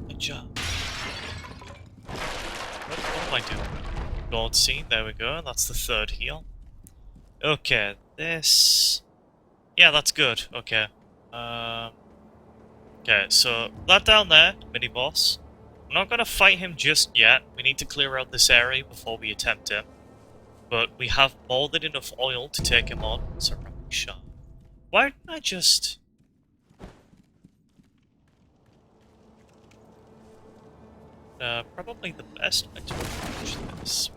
Good job. What am I doing? Gold scene, there we go, that's the 3rd heal. Okay, this... yeah, that's good, okay. Okay, so that down there, mini-boss. I'm not gonna fight him just yet, we need to clear out this area before we attempt him. But we have more than enough oil to take him on, so shot. Why didn't I just... probably the best way to approach this.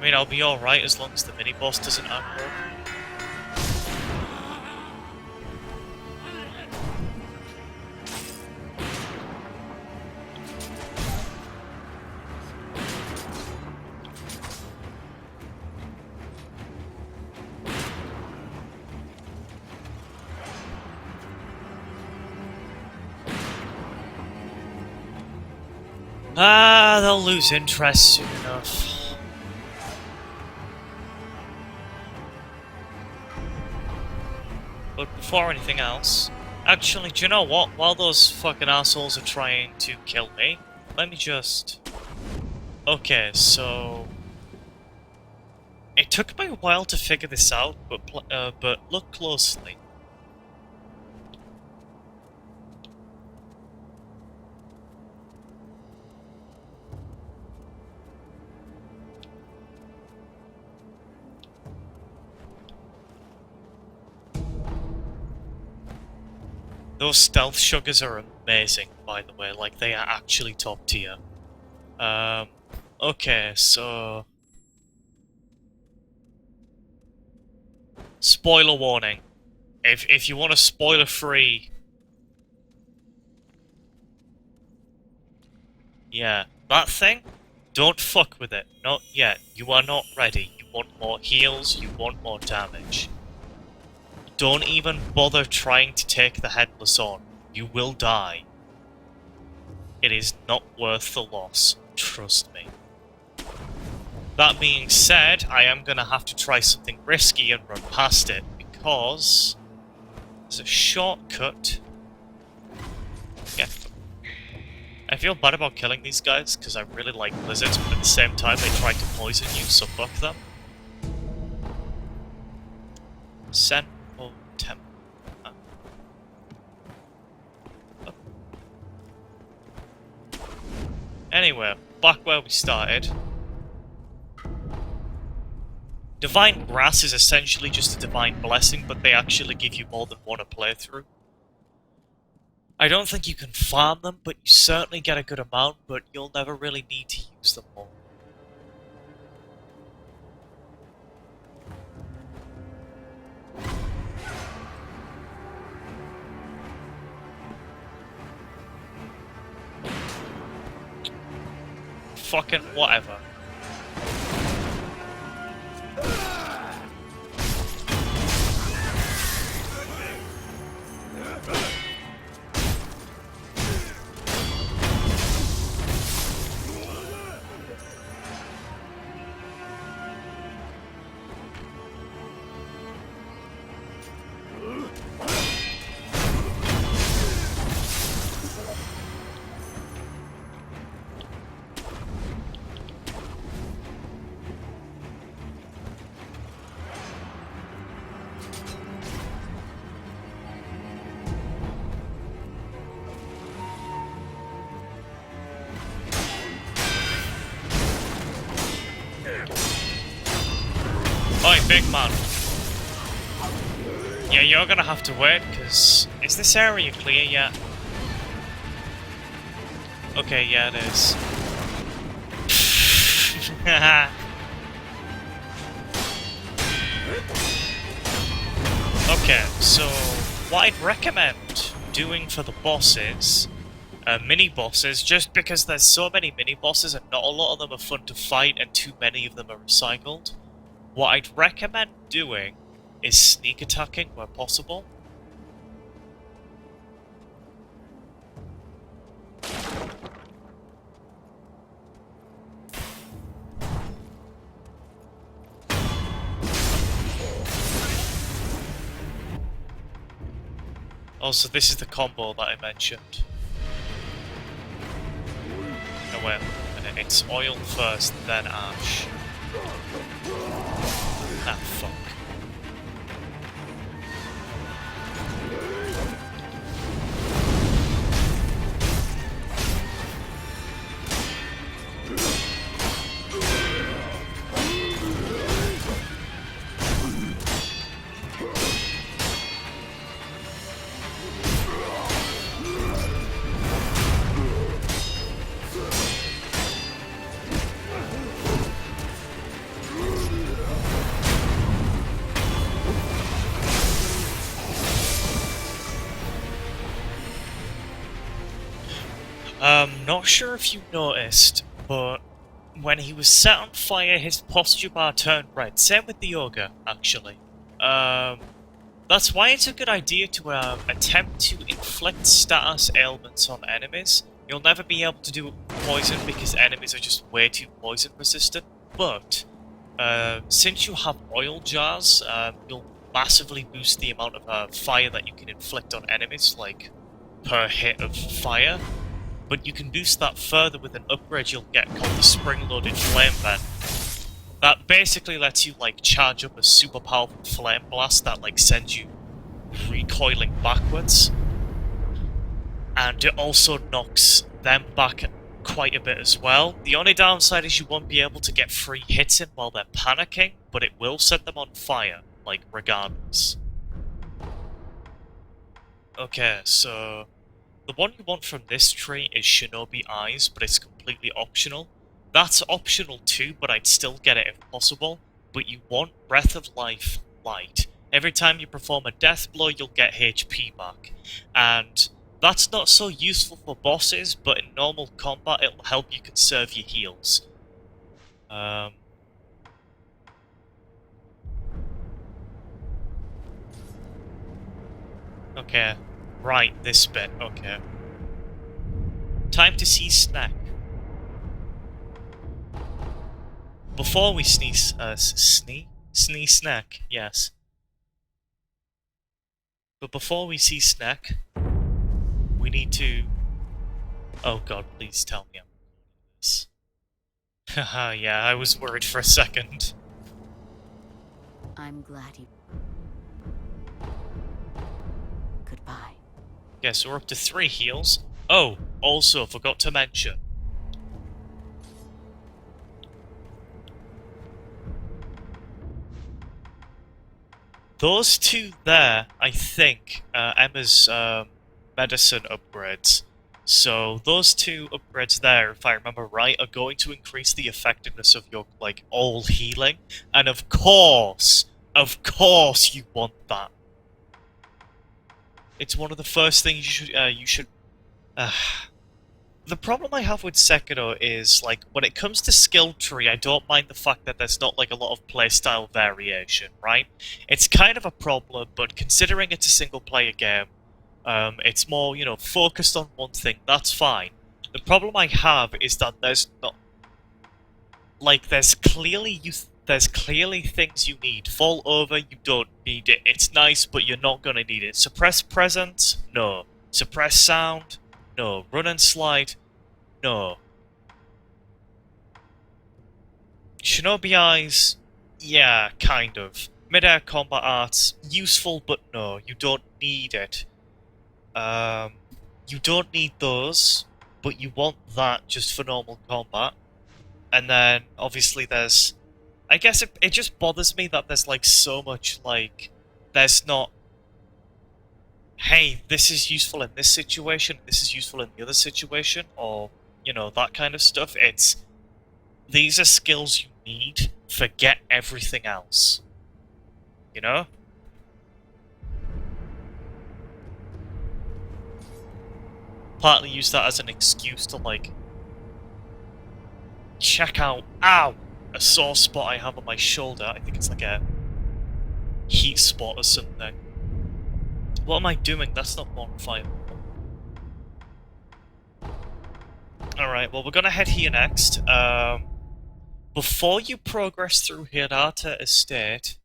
I mean, I'll be alright as long as the mini-boss doesn't aggro. Ah, they'll lose interest soon enough. But before anything else... Actually, do you know what? While those fucking assholes are trying to kill me, let me just... Okay, so... It took me a while to figure this out, but look closely. Those stealth sugars are amazing, by the way, like they are actually top tier. Okay, so... Spoiler warning. If you want a spoiler-free... Yeah, that thing? Don't fuck with it. Not yet. You are not ready. You want more heals, you want more damage. Don't even bother trying to take the Headless on. You will die. It is not worth the loss. Trust me. That being said, I am gonna have to try something risky and run past it, because there's a shortcut. Yeah. I feel bad about killing these guys, because I really like lizards, but at the same time they try to poison you, so fuck them. Send or temp. Anyway, back where we started. Divine Grass is essentially just a divine blessing, but they actually give you more than one a playthrough. I don't think you can farm them, but you certainly get a good amount, but you'll never really need to use them all. Fucking whatever. Oi, big man. Yeah, you're gonna have to wait, because... Is this area clear yet? Okay, yeah, it is. Okay, so... What I'd recommend doing for the bosses... mini-bosses, just because there's so many mini-bosses and not a lot of them are fun to fight and too many of them are recycled. What I'd recommend doing is sneak attacking where possible. Also, this is the combo that I mentioned. No, wait a minute, it's oil first, then ash. Ah, fuck. Not sure if you noticed, but when he was set on fire, his posture bar turned red. Same with the ogre, actually. That's why it's a good idea to attempt to inflict status ailments on enemies. You'll never be able to do poison because enemies are just way too poison resistant, but since you have oil jars, you'll massively boost the amount of fire that you can inflict on enemies, like per hit of fire. But you can boost that further with an upgrade you'll get called the Spring-Loaded Flame Vent. That basically lets you, like, charge up a super powerful flame blast that, like, sends you recoiling backwards. And it also knocks them back quite a bit as well. The only downside is you won't be able to get free hits in while they're panicking, but it will set them on fire, like, regardless. Okay, so the one you want from this tree is Shinobi Eyes, but it's completely optional. That's optional too, but I'd still get it if possible. But you want Breath of Life Light. Every time you perform a death blow, you'll get HP back. And that's not so useful for bosses, but in normal combat, it'll help you conserve your heals. Okay. Right, this bit, okay. Time to see Snack. Before we sneeze, Snack, yes. But before we see Snack, we need to... Oh god, please tell me I'm recording this. Haha, yeah, I was worried for a second. I'm glad you... Goodbye. Yeah, so we're up to 3 heals. Oh, also, forgot to mention. Those 2 there, I think, Emma's medicine upgrades. So those 2 upgrades there, if I remember right, are going to increase the effectiveness of your, like, all healing. And of course you want that. It's one of the first things you should... The problem I have with Sekiro is, like, when it comes to skill tree, I don't mind the fact that there's not, like, a lot of playstyle variation, right? It's kind of a problem, but considering it's a single-player game, it's more, you know, focused on one thing, that's fine. The problem I have is that there's not... Like, there's clearly things you need. Fall over, you don't need it. It's nice, but you're not gonna need it. Suppress presence? No. Suppress sound? No. Run and slide? No. Shinobi Eyes? Yeah, kind of. Mid-air combat arts? Useful, but no. You don't need it. You don't need those, but you want that just for normal combat. And then, obviously, there's... I guess it just bothers me that there's, like, so much, like... There's not... Hey, this is useful in this situation, this is useful in the other situation, or, you know, that kind of stuff. It's... These are skills you need, forget everything else. You know? Partly use that as an excuse to, like... Check out... Ow! A sore spot I have on my shoulder. I think it's like a... heat spot or something. What am I doing? That's not bonfire. Alright, well we're gonna head here next. Before you progress through Hirata Estate...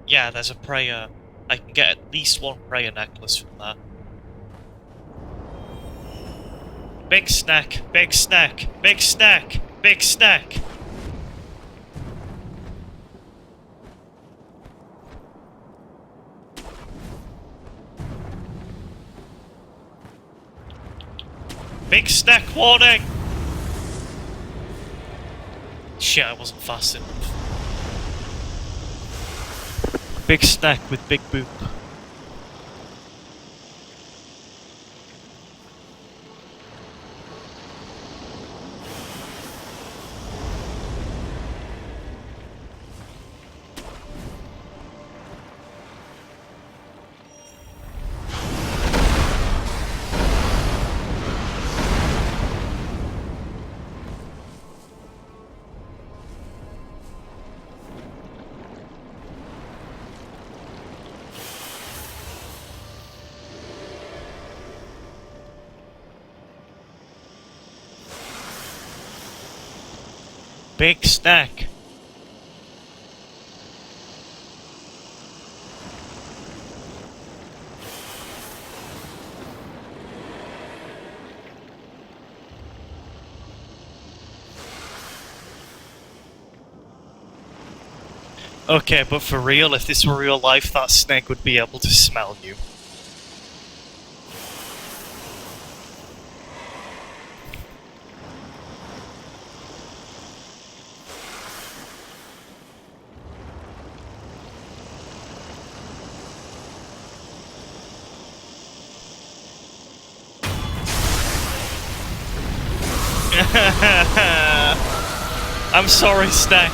Yeah, there's a prayer. I can get at least 1 prayer necklace from that. Big snack, big snack, big snack, big snack! Big snack warning! Shit, I wasn't fast enough. Big snack with big boop. big snack. Okay, but for real, if this were real life, that snake would be able to smell you. I'm sorry, Snack.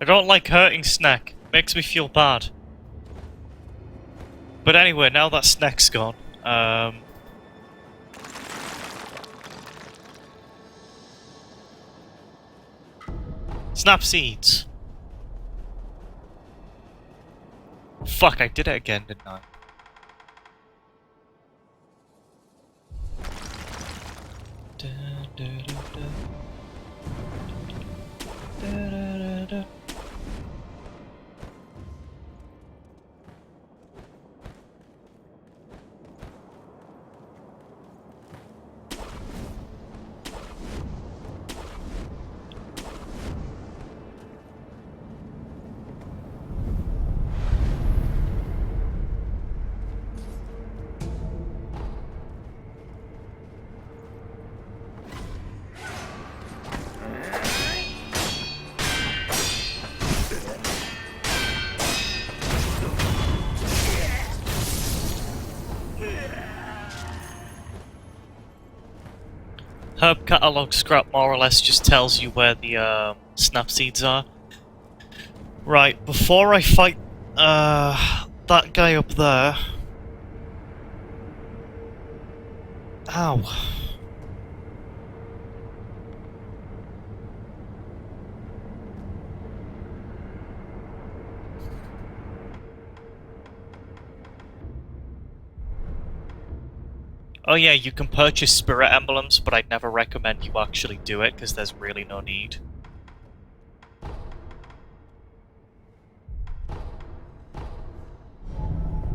I don't like hurting Snack. Makes me feel bad. But anyway, now that Snack's gone, snap seeds. Fuck, I did it again, didn't I? Herb catalog scrap more or less just tells you where the snap seeds are. Right, before I fight that guy up there. Ow. Oh yeah, you can purchase spirit emblems, but I'd never recommend you actually do it, because there's really no need.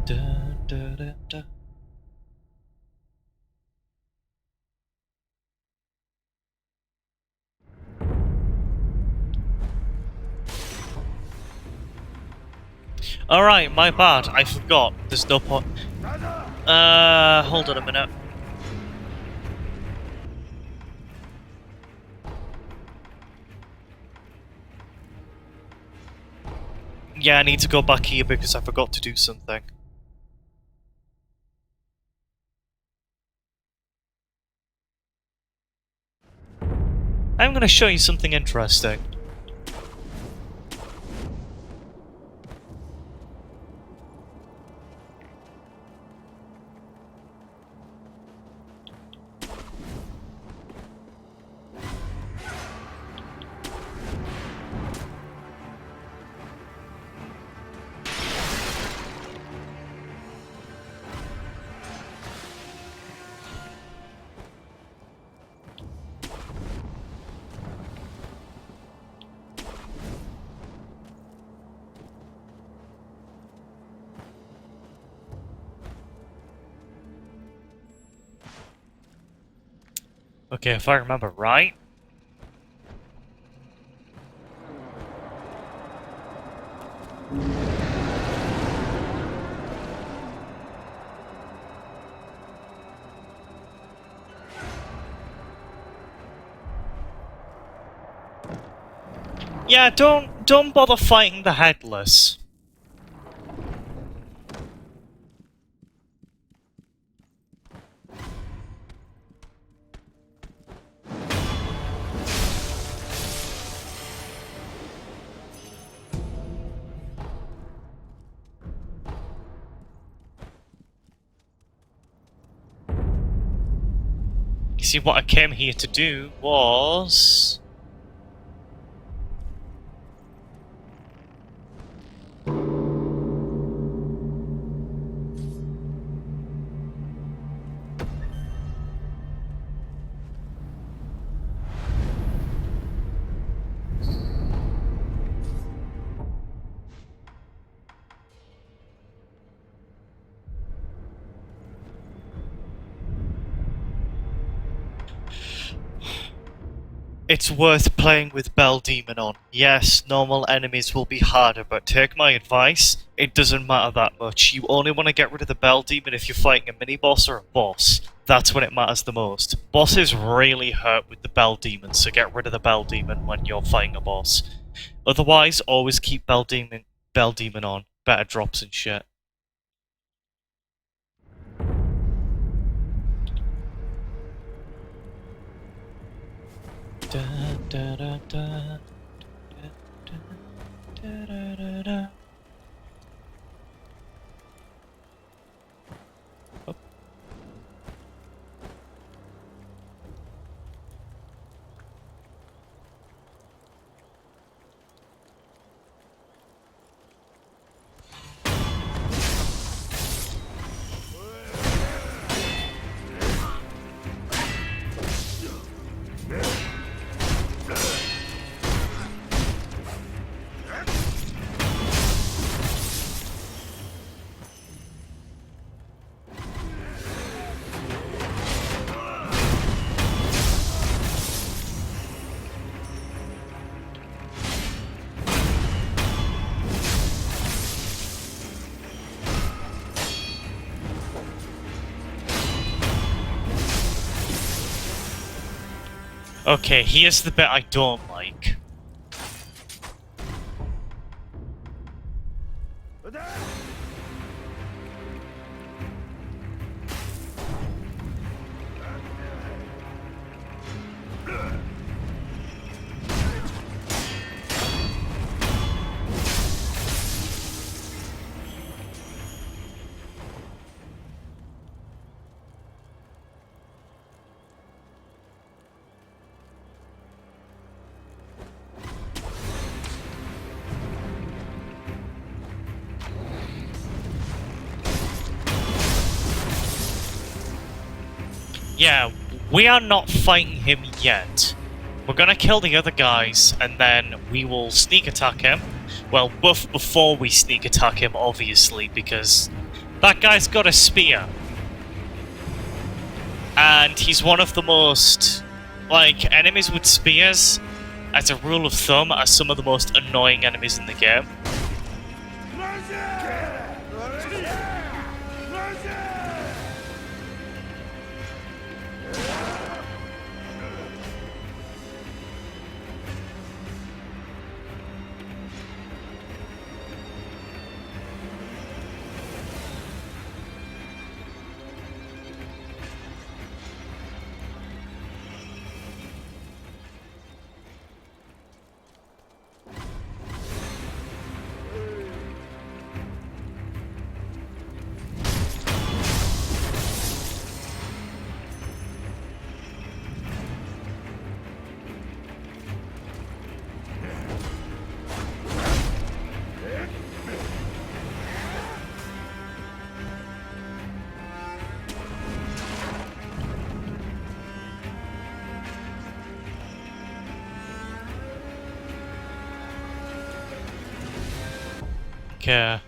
Dun, dun, dun, dun. Alright, my bad, I forgot. There's no point. Hold on a minute. Yeah, I need to go back here because I forgot to do something. I'm gonna show you something interesting. Okay, if I remember right. Yeah, don't bother fighting the headless. See, what I came here to do was... It's worth playing with Bell Demon on. Yes, normal enemies will be harder, but take my advice, it doesn't matter that much. You only want to get rid of the Bell Demon if you're fighting a mini-boss or a boss. That's when it matters the most. Bosses really hurt with the Bell Demon, so get rid of the Bell Demon when you're fighting a boss. Otherwise, always keep Bell Demon on. Better drops and shit. Da, da, da, da, da, da, da, da, da. Oh. Okay, here's the bit I don't like. Yeah, we are not fighting him yet. We're gonna kill the other guys, and then we will sneak attack him. Well, before we sneak attack him, obviously, because that guy's got a spear. And he's one of the most... like, enemies with spears, as a rule of thumb, are some of the most annoying enemies in the game. Okay.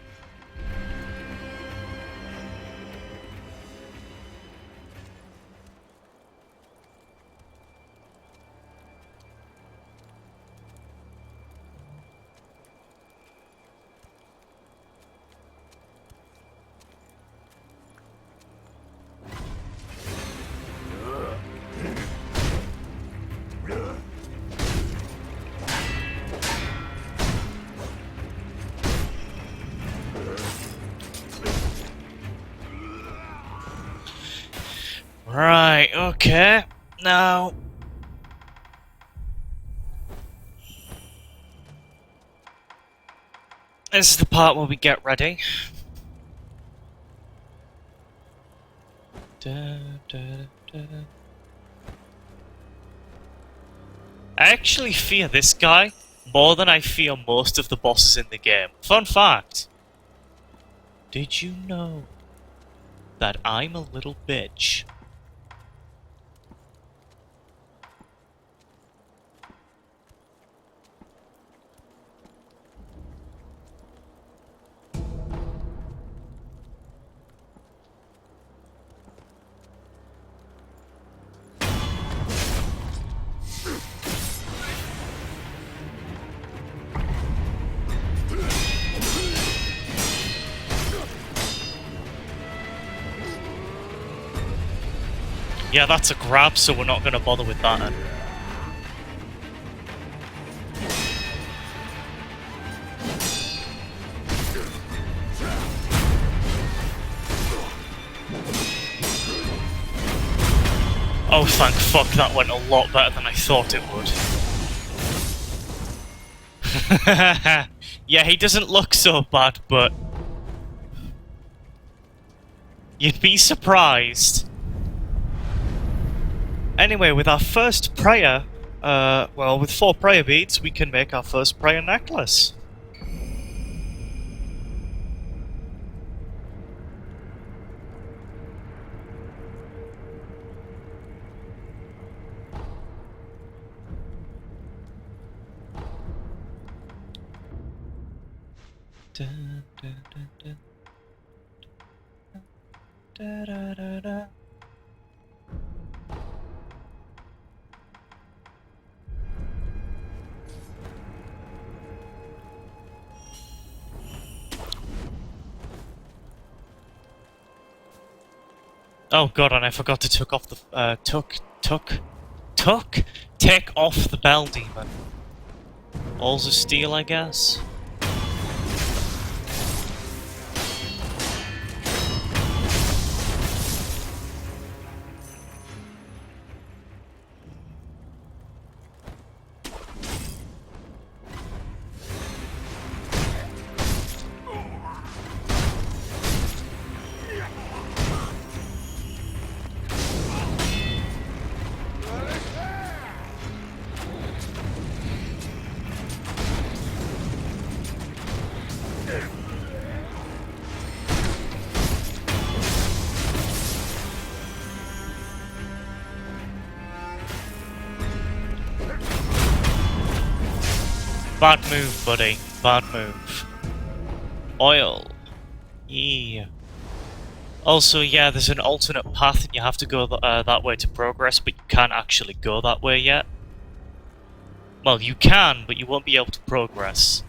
Right, okay. Now... this is the part where we get ready. Da, da, da. I actually fear this guy more than I fear most of the bosses in the game. Fun fact. Did you know that I'm a little bitch? Yeah, that's a grab, so we're not going to bother with that then. Oh, thank fuck, that went a lot better than I thought it would. Yeah, he doesn't look so bad, but you'd be surprised. Anyway, with our first prayer, well, with 4 prayer beads, we can make our first prayer necklace. Dun, dun, dun, dun. Da, da, da, da. Oh god, and I forgot to take off the take off the bell demon. All's a steal, I guess. Bad move, buddy. Bad move. Oil. Yeah. Also, yeah, there's an alternate path and you have to go that way to progress, but you can't actually go that way yet. Well, you can, but you won't be able to progress.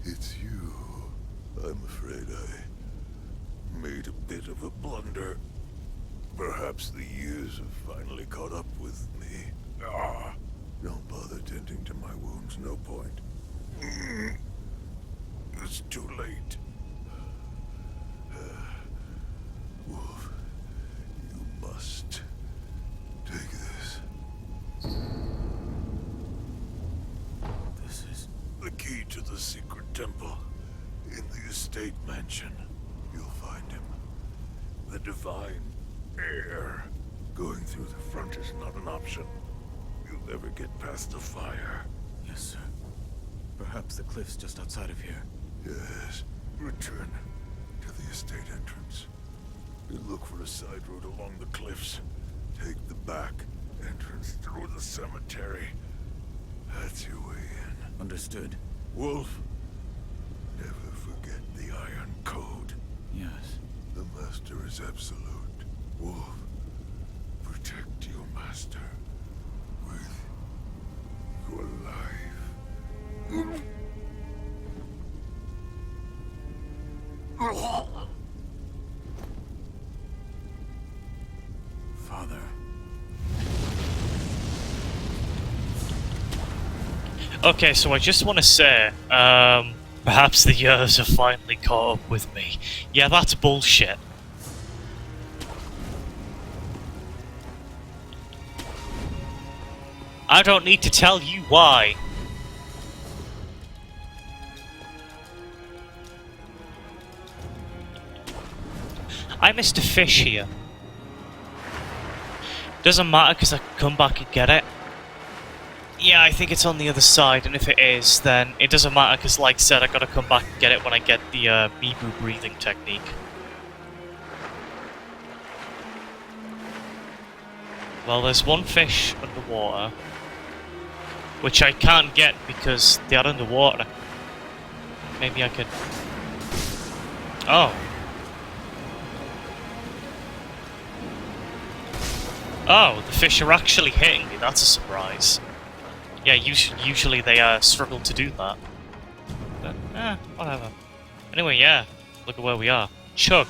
It's you. I'm afraid I made a bit of a blunder. Perhaps the years have finally caught up with me. Don't bother tending to my wounds, no point. It's too late. Wolf, you must take this. This is the key to the secret temple in the estate mansion. You'll find him. The divine heir. Going through the front is not an option. You'll never get past the fire. Yes, sir. Perhaps the cliff's just outside of here. Yes. Return to the estate entrance. Then look for a side road along the cliffs. Take the back entrance through the cemetery. That's your way in. Understood. Wolf, never forget the Iron Code. Yes. The Master is absolute. Wolf, protect your Master with your life. Father. Okay, so I just want to say, perhaps the years have finally caught up with me. Yeah, that's bullshit. I don't need to tell you why. I missed a fish here. Doesn't matter because I can come back and get it. Yeah, I think it's on the other side, and if it is, then it doesn't matter because, like I said, I gotta come back and get it when I get the Mibu breathing technique. Well, there's one fish underwater, which I can't get because they are underwater. Maybe I could... Oh. Oh, the fish are actually hitting me, that's a surprise. Yeah, usually they struggle to do that. But, whatever. Anyway, yeah, look at where we are. Chug.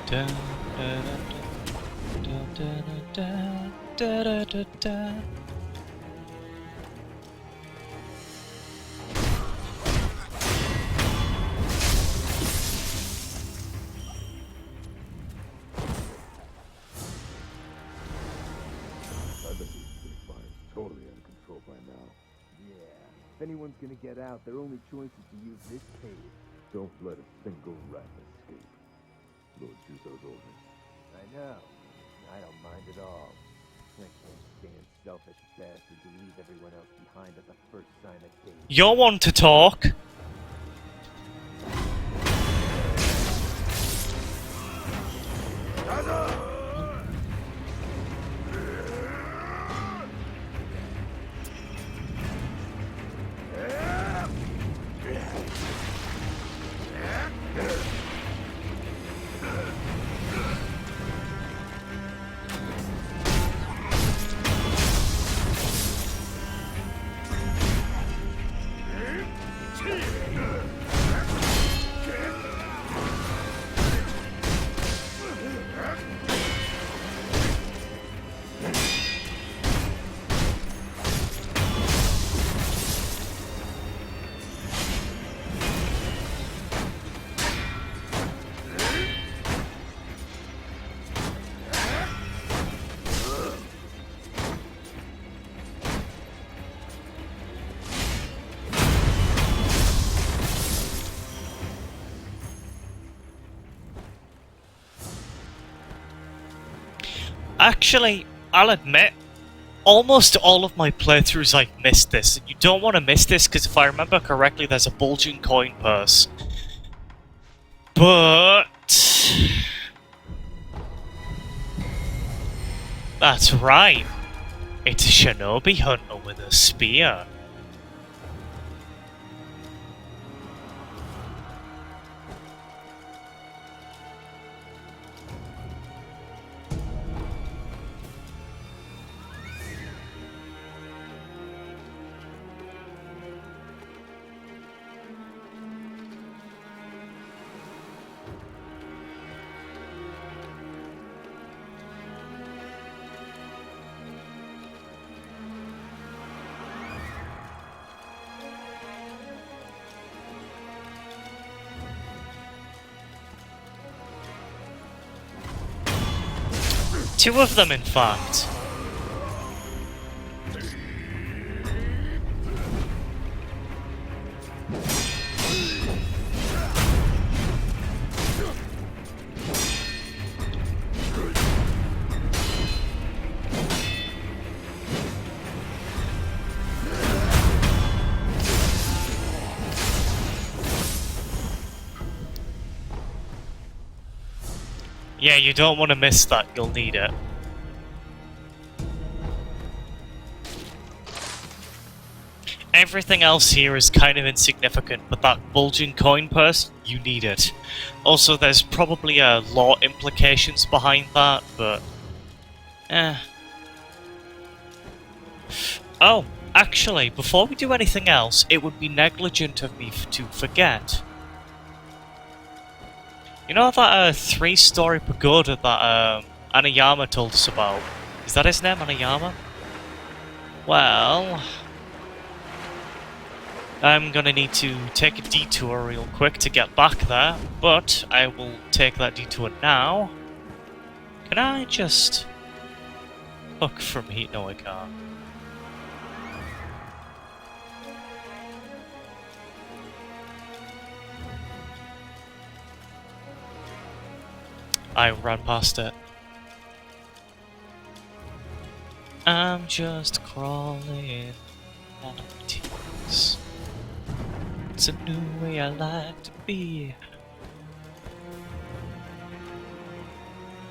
Da, da, da, da, da, da, da, da. Totally out of control by now. Yeah. If anyone's gonna get out, their only choice is to use this cave. Don't let a single rat escape. Lord Juzo's orders. I know. I don't mind at all. I can't stand selfish bastards who leave everyone else behind at the first sign of danger. You're one to talk. Actually, I'll admit, almost all of my playthroughs I've missed this, and you don't want to miss this because if I remember correctly, there's a bulging coin purse. But... that's right. It's a shinobi hunter with a spear. Two of them, in fact. Yeah, you don't want to miss that, you'll need it. Everything else here is kind of insignificant, but that bulging coin purse, you need it. Also, there's probably law implications behind that, but... Oh, actually, before we do anything else, it would be negligent of me to forget. You know that 3-story pagoda that Anayama told us about? Is that his name, Anayama? Well... I'm gonna need to take a detour real quick to get back there, but I will take that detour now. Can I just... hook from here? No, I can't. I ran past it. I'm just crawling on tears. It's a new way I like to be.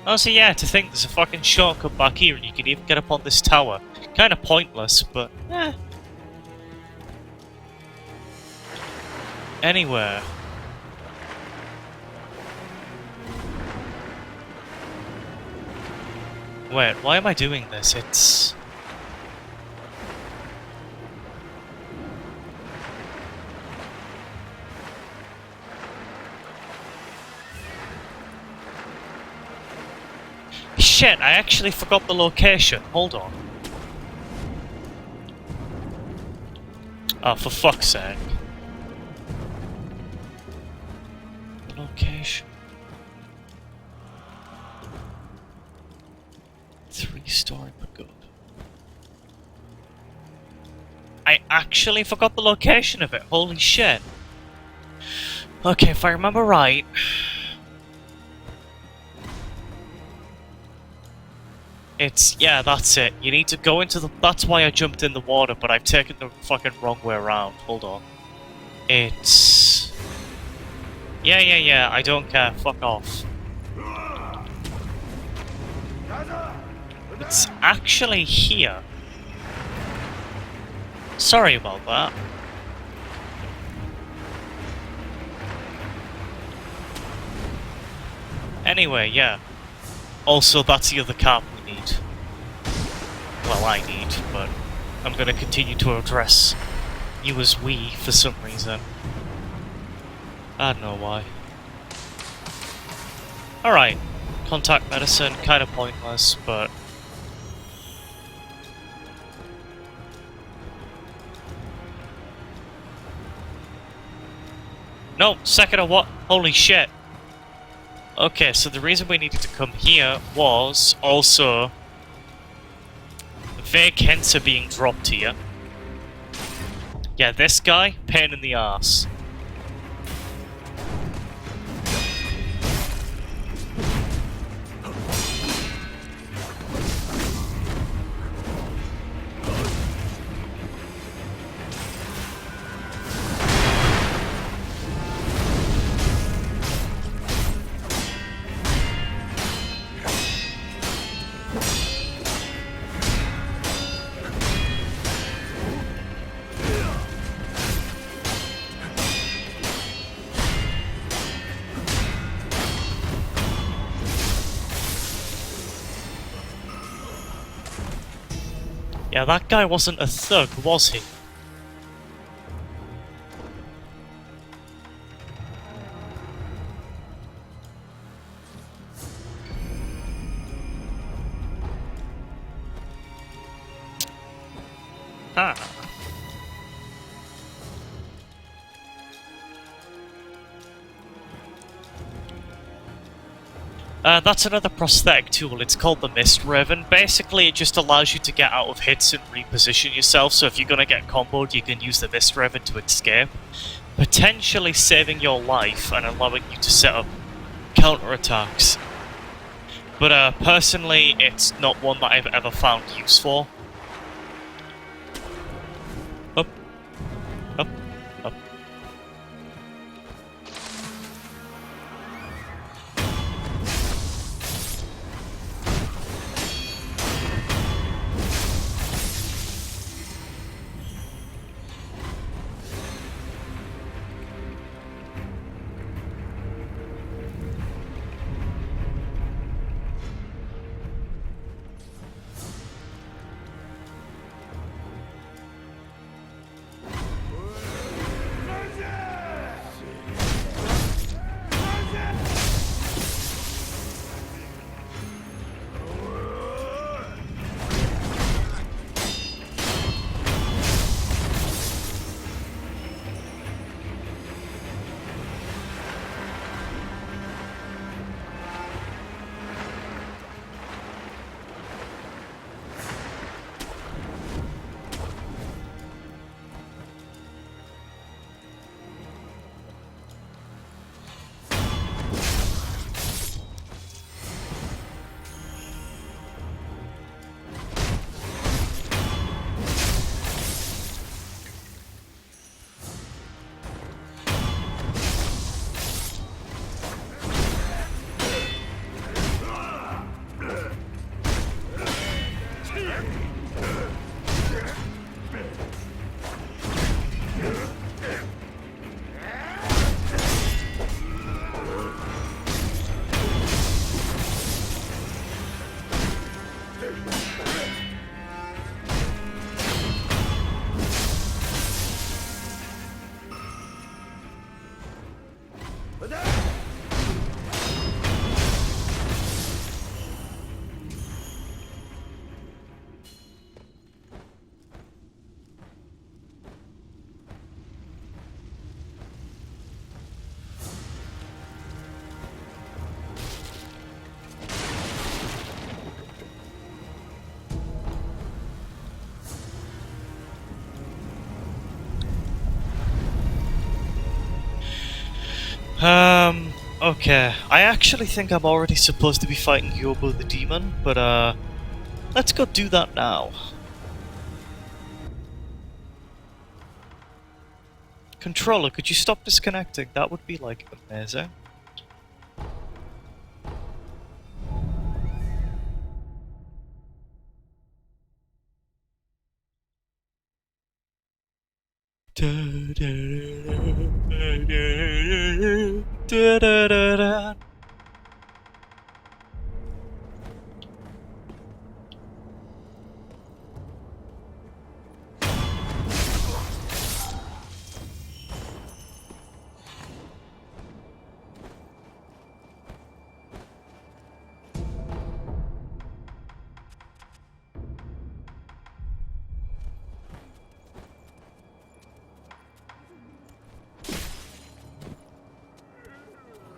Oh, so yeah, to think there's a fucking shortcut back here and you can even get up on this tower. Kinda pointless, but eh. Anywhere. Wait, why am I doing this? It's... Shit, I actually forgot the location. Hold on. Oh, for fuck's sake. The location. 3-story pagoda. I actually forgot the location of it. Holy shit. Okay, if I remember right... It's... yeah, that's it. You need to go into the... That's why I jumped in the water, but I've taken the fucking wrong way around. Hold on. It's... Yeah, I don't care. Fuck off. It's actually here. Sorry about that. Anyway, yeah. Also, that's the other card we need. Well, I need, but I'm gonna continue to address you as we for some reason. I don't know why. Alright. Contact medicine, kinda pointless, but... No, Sekiro, what? Holy shit. Okay, so the reason we needed to come here was also... vague hints are being dropped here. Yeah, this guy, pain in the arse. Yeah, that guy wasn't a thug, was he? Ah. That's another prosthetic tool. It's called the Mist Raven. Basically, it just allows you to get out of hits and reposition yourself, so if you're gonna get comboed, you can use the Mist Raven to escape, potentially saving your life and allowing you to set up counterattacks. But personally, it's not one that I've ever found useful. Up. Up. Up. Okay. I actually think I'm already supposed to be fighting Yobo the demon, but let's go do that now. Controller, could you stop disconnecting? That would be, like, amazing.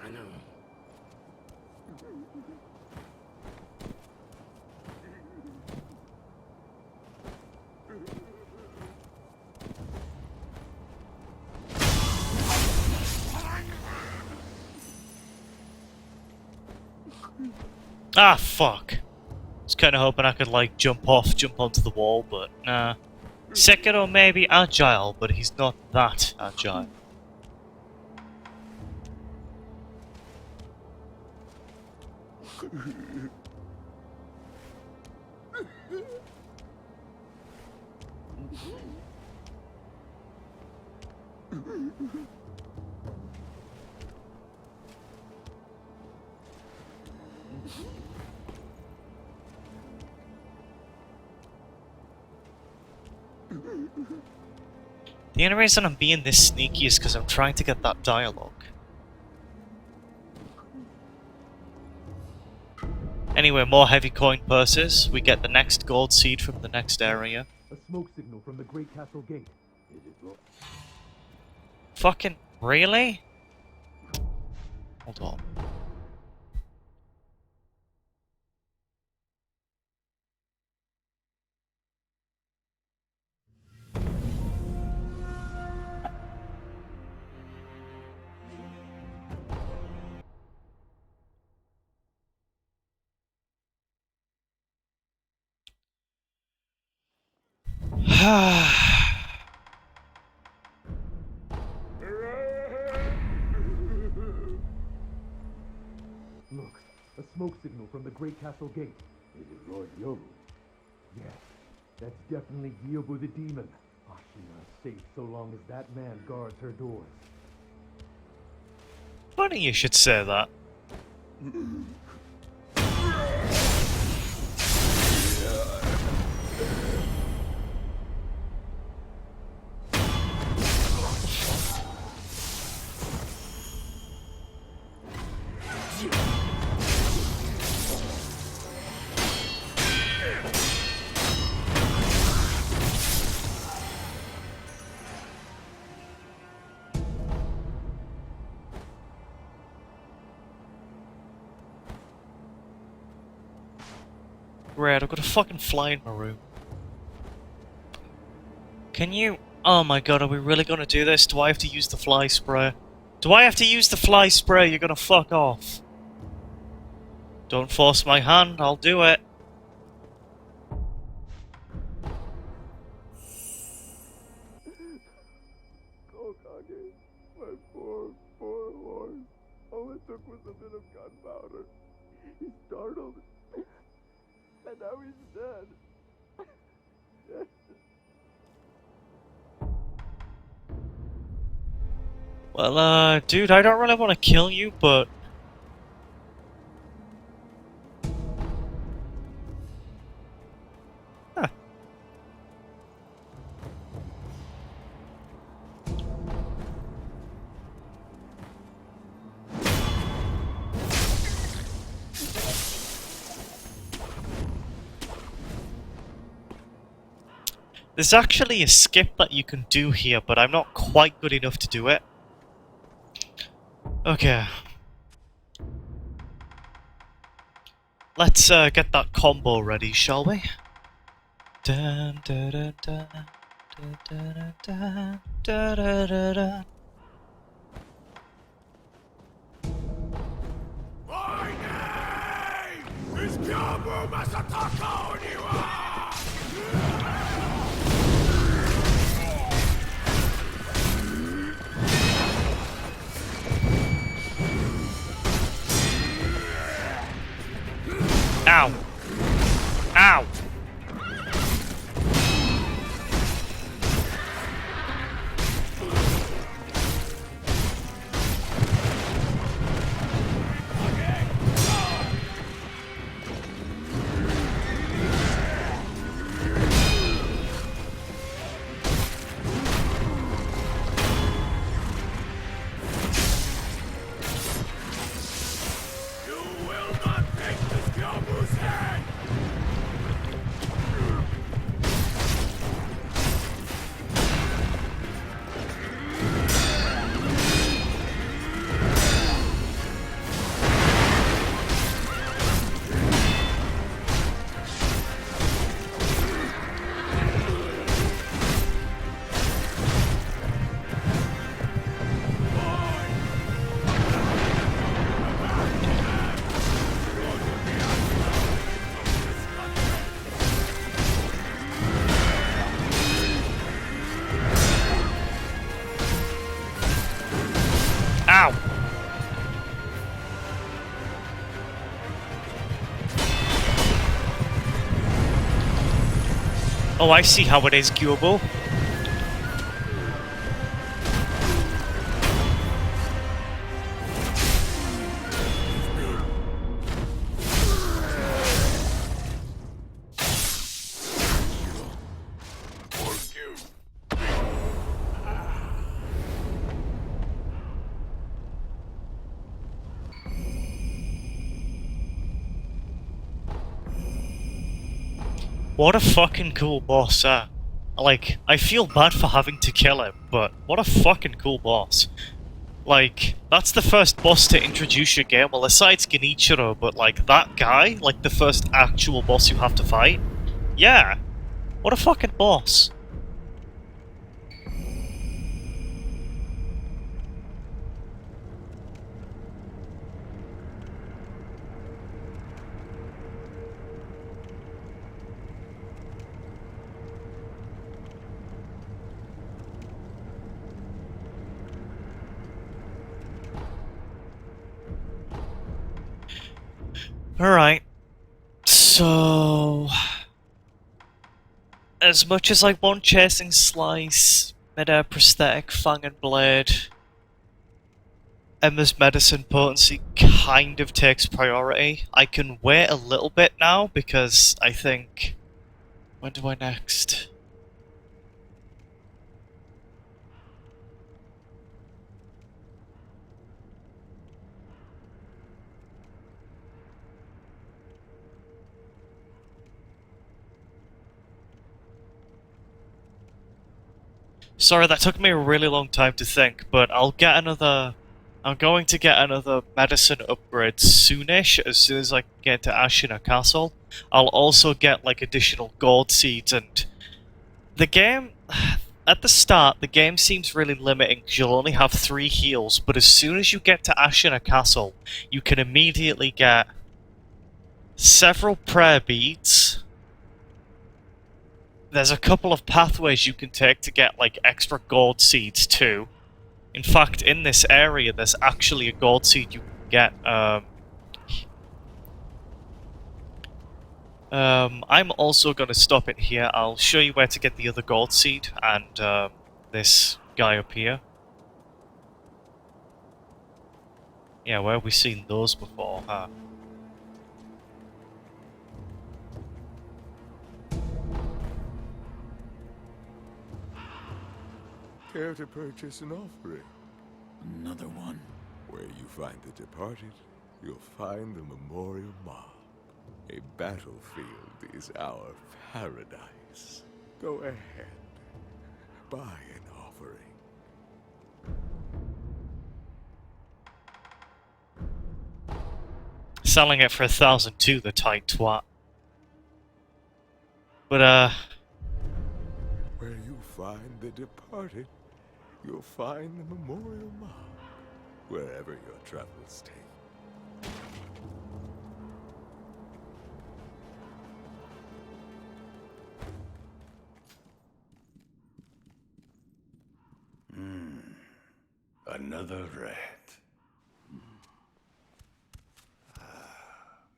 I know. Ah, fuck. I was kinda hoping I could, like, jump onto the wall, but nah. Sekiro may be agile, but he's not that agile. The only reason I'm being this sneaky is because I'm trying to get that dialogue. Anyway, more heavy coin purses. We get the next gold seed from the next area. A smoke signal from the Great Castle Gate. Is it wrong? Fucking really? Hold on. Look, a smoke signal from the Great Castle Gate. Is it Lord Yobu? Yes, that's definitely Yobu the demon. Ashina is safe so long as that man guards her doors. Funny you should say that. Great, I've got a fucking fly in my room. Can you... Oh my god, are we really gonna do this? Do I have to use the fly spray? Do I have to use the fly spray? You're gonna fuck off. Don't force my hand, I'll do it. Kokage, my poor horse. All it took was a bit of gunpowder. He startled, and now he's dead. Well, dude, I don't really want to kill you, but... Huh. There's actually a skip that you can do here, but I'm not quite good enough to do it. Okay. Let's get that combo ready, shall we? Dun, dun, dun, dun, dun, dun, dun, dun, dun, dun, dun. Ow! Ow! Ow! Oh, I see how it is, Gyobo. What a fucking cool boss, Like, I feel bad for having to kill him, but what a fucking cool boss. Like, that's the first boss to introduce your game, well, aside Genichiro, but like, that guy, like the first actual boss you have to fight? Yeah! What a fucking boss. Alright. So... as much as I want Chasing Slice, Mid-Air Prosthetic, Fang and Blade, Emma's Medicine Potency kind of takes priority. I can wait a little bit now, because I think... when do I next? Sorry, that took me a really long time to think, but I'll get another... I'm going to get another medicine upgrade soonish, as soon as I get to Ashina Castle. I'll also get, like, additional gold seeds, and... the game... at the start, the game seems really limiting, because you'll only have 3 heals, but as soon as you get to Ashina Castle, you can immediately get... several prayer beads. There's a couple of pathways you can take to get, like, extra gold seeds, too. In fact, in this area, there's actually a gold seed you can get, I'm also gonna stop it here. I'll show you where to get the other gold seed, and, this guy up here. Yeah, where have we seen those before, huh? Care to purchase an offering? Another one. Where you find the departed, you'll find the memorial mob. A battlefield is our paradise. Go ahead. Buy an offering. Selling it for 1,000 too, the tight twat. But, Where you find the departed, you'll find the memorial mob. Wherever your travels take. Another rat.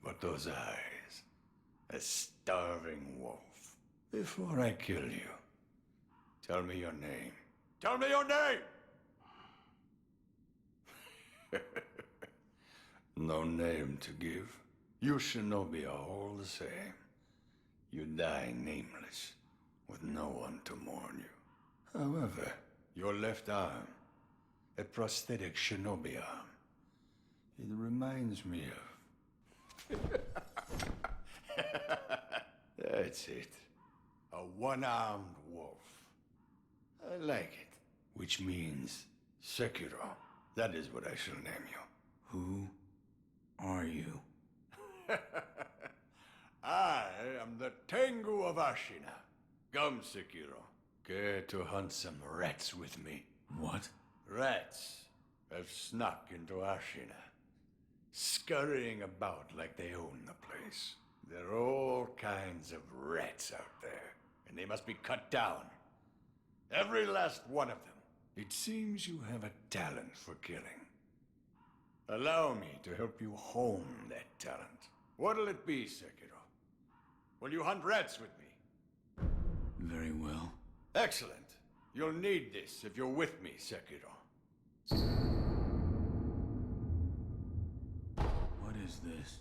But those eyes. A starving wolf. Before I kill you, tell me your name. Tell me your name! No name to give. You shinobi are all the same. You die nameless, with no one to mourn you. However, your left arm, a prosthetic shinobi arm, it reminds me of... That's it. A one-armed wolf. I like it. Which means Sekiro. That is what I shall name you. Who are you? I am the Tengu of Ashina. Come, Sekiro. Care to hunt some rats with me? What? Rats have snuck into Ashina, scurrying about like they own the place. There are all kinds of rats out there, and they must be cut down. Every last one of them. It seems you have a talent for killing. Allow me to help you hone that talent. What'll it be, Sekiro? Will you hunt rats with me? Very well. Excellent. You'll need this if you're with me, Sekiro. What is this?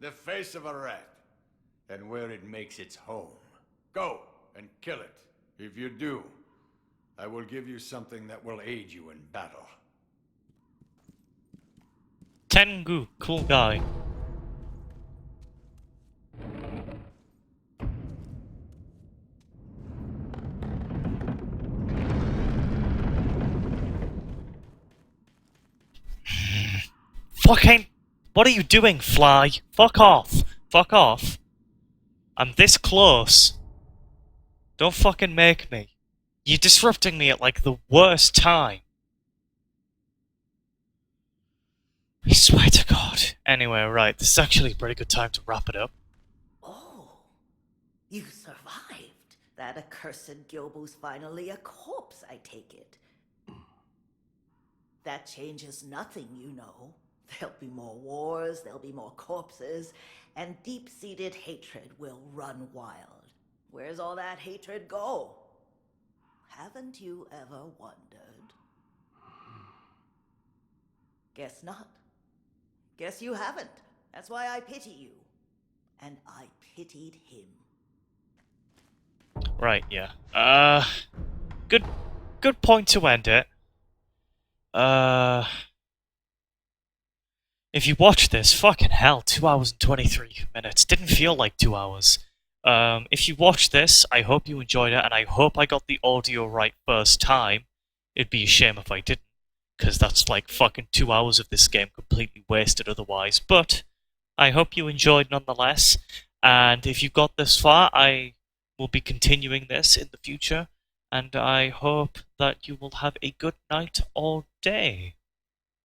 The face of a rat, and where it makes its home. Go and kill it. If you do, I will give you something that will aid you in battle. Tengu, cool guy. Fucking... What are you doing, fly? Fuck off. Fuck off. I'm this close. Don't fucking make me. You're disrupting me at like the worst time. I swear to God. Anyway, right, this is actually a pretty good time to wrap it up. Oh, you survived. That accursed Gyobu's finally a corpse, I take it. That changes nothing, you know. There'll be more wars, there'll be more corpses, and deep-seated hatred will run wild. Where's all that hatred go? Haven't you ever wondered? Guess not. Guess you haven't. That's why I pity you. And I pitied him. Right, yeah. Good point to end it. If you watch this, fucking hell, 2 hours and 23 minutes. Didn't feel like 2 hours. If you watch this, I hope you enjoyed it, and I hope I got the audio right first time. It'd be a shame if I didn't, because that's like fucking 2 hours of this game completely wasted otherwise. But I hope you enjoyed nonetheless, and if you got this far, I will be continuing this in the future, and I hope that you will have a good night or day.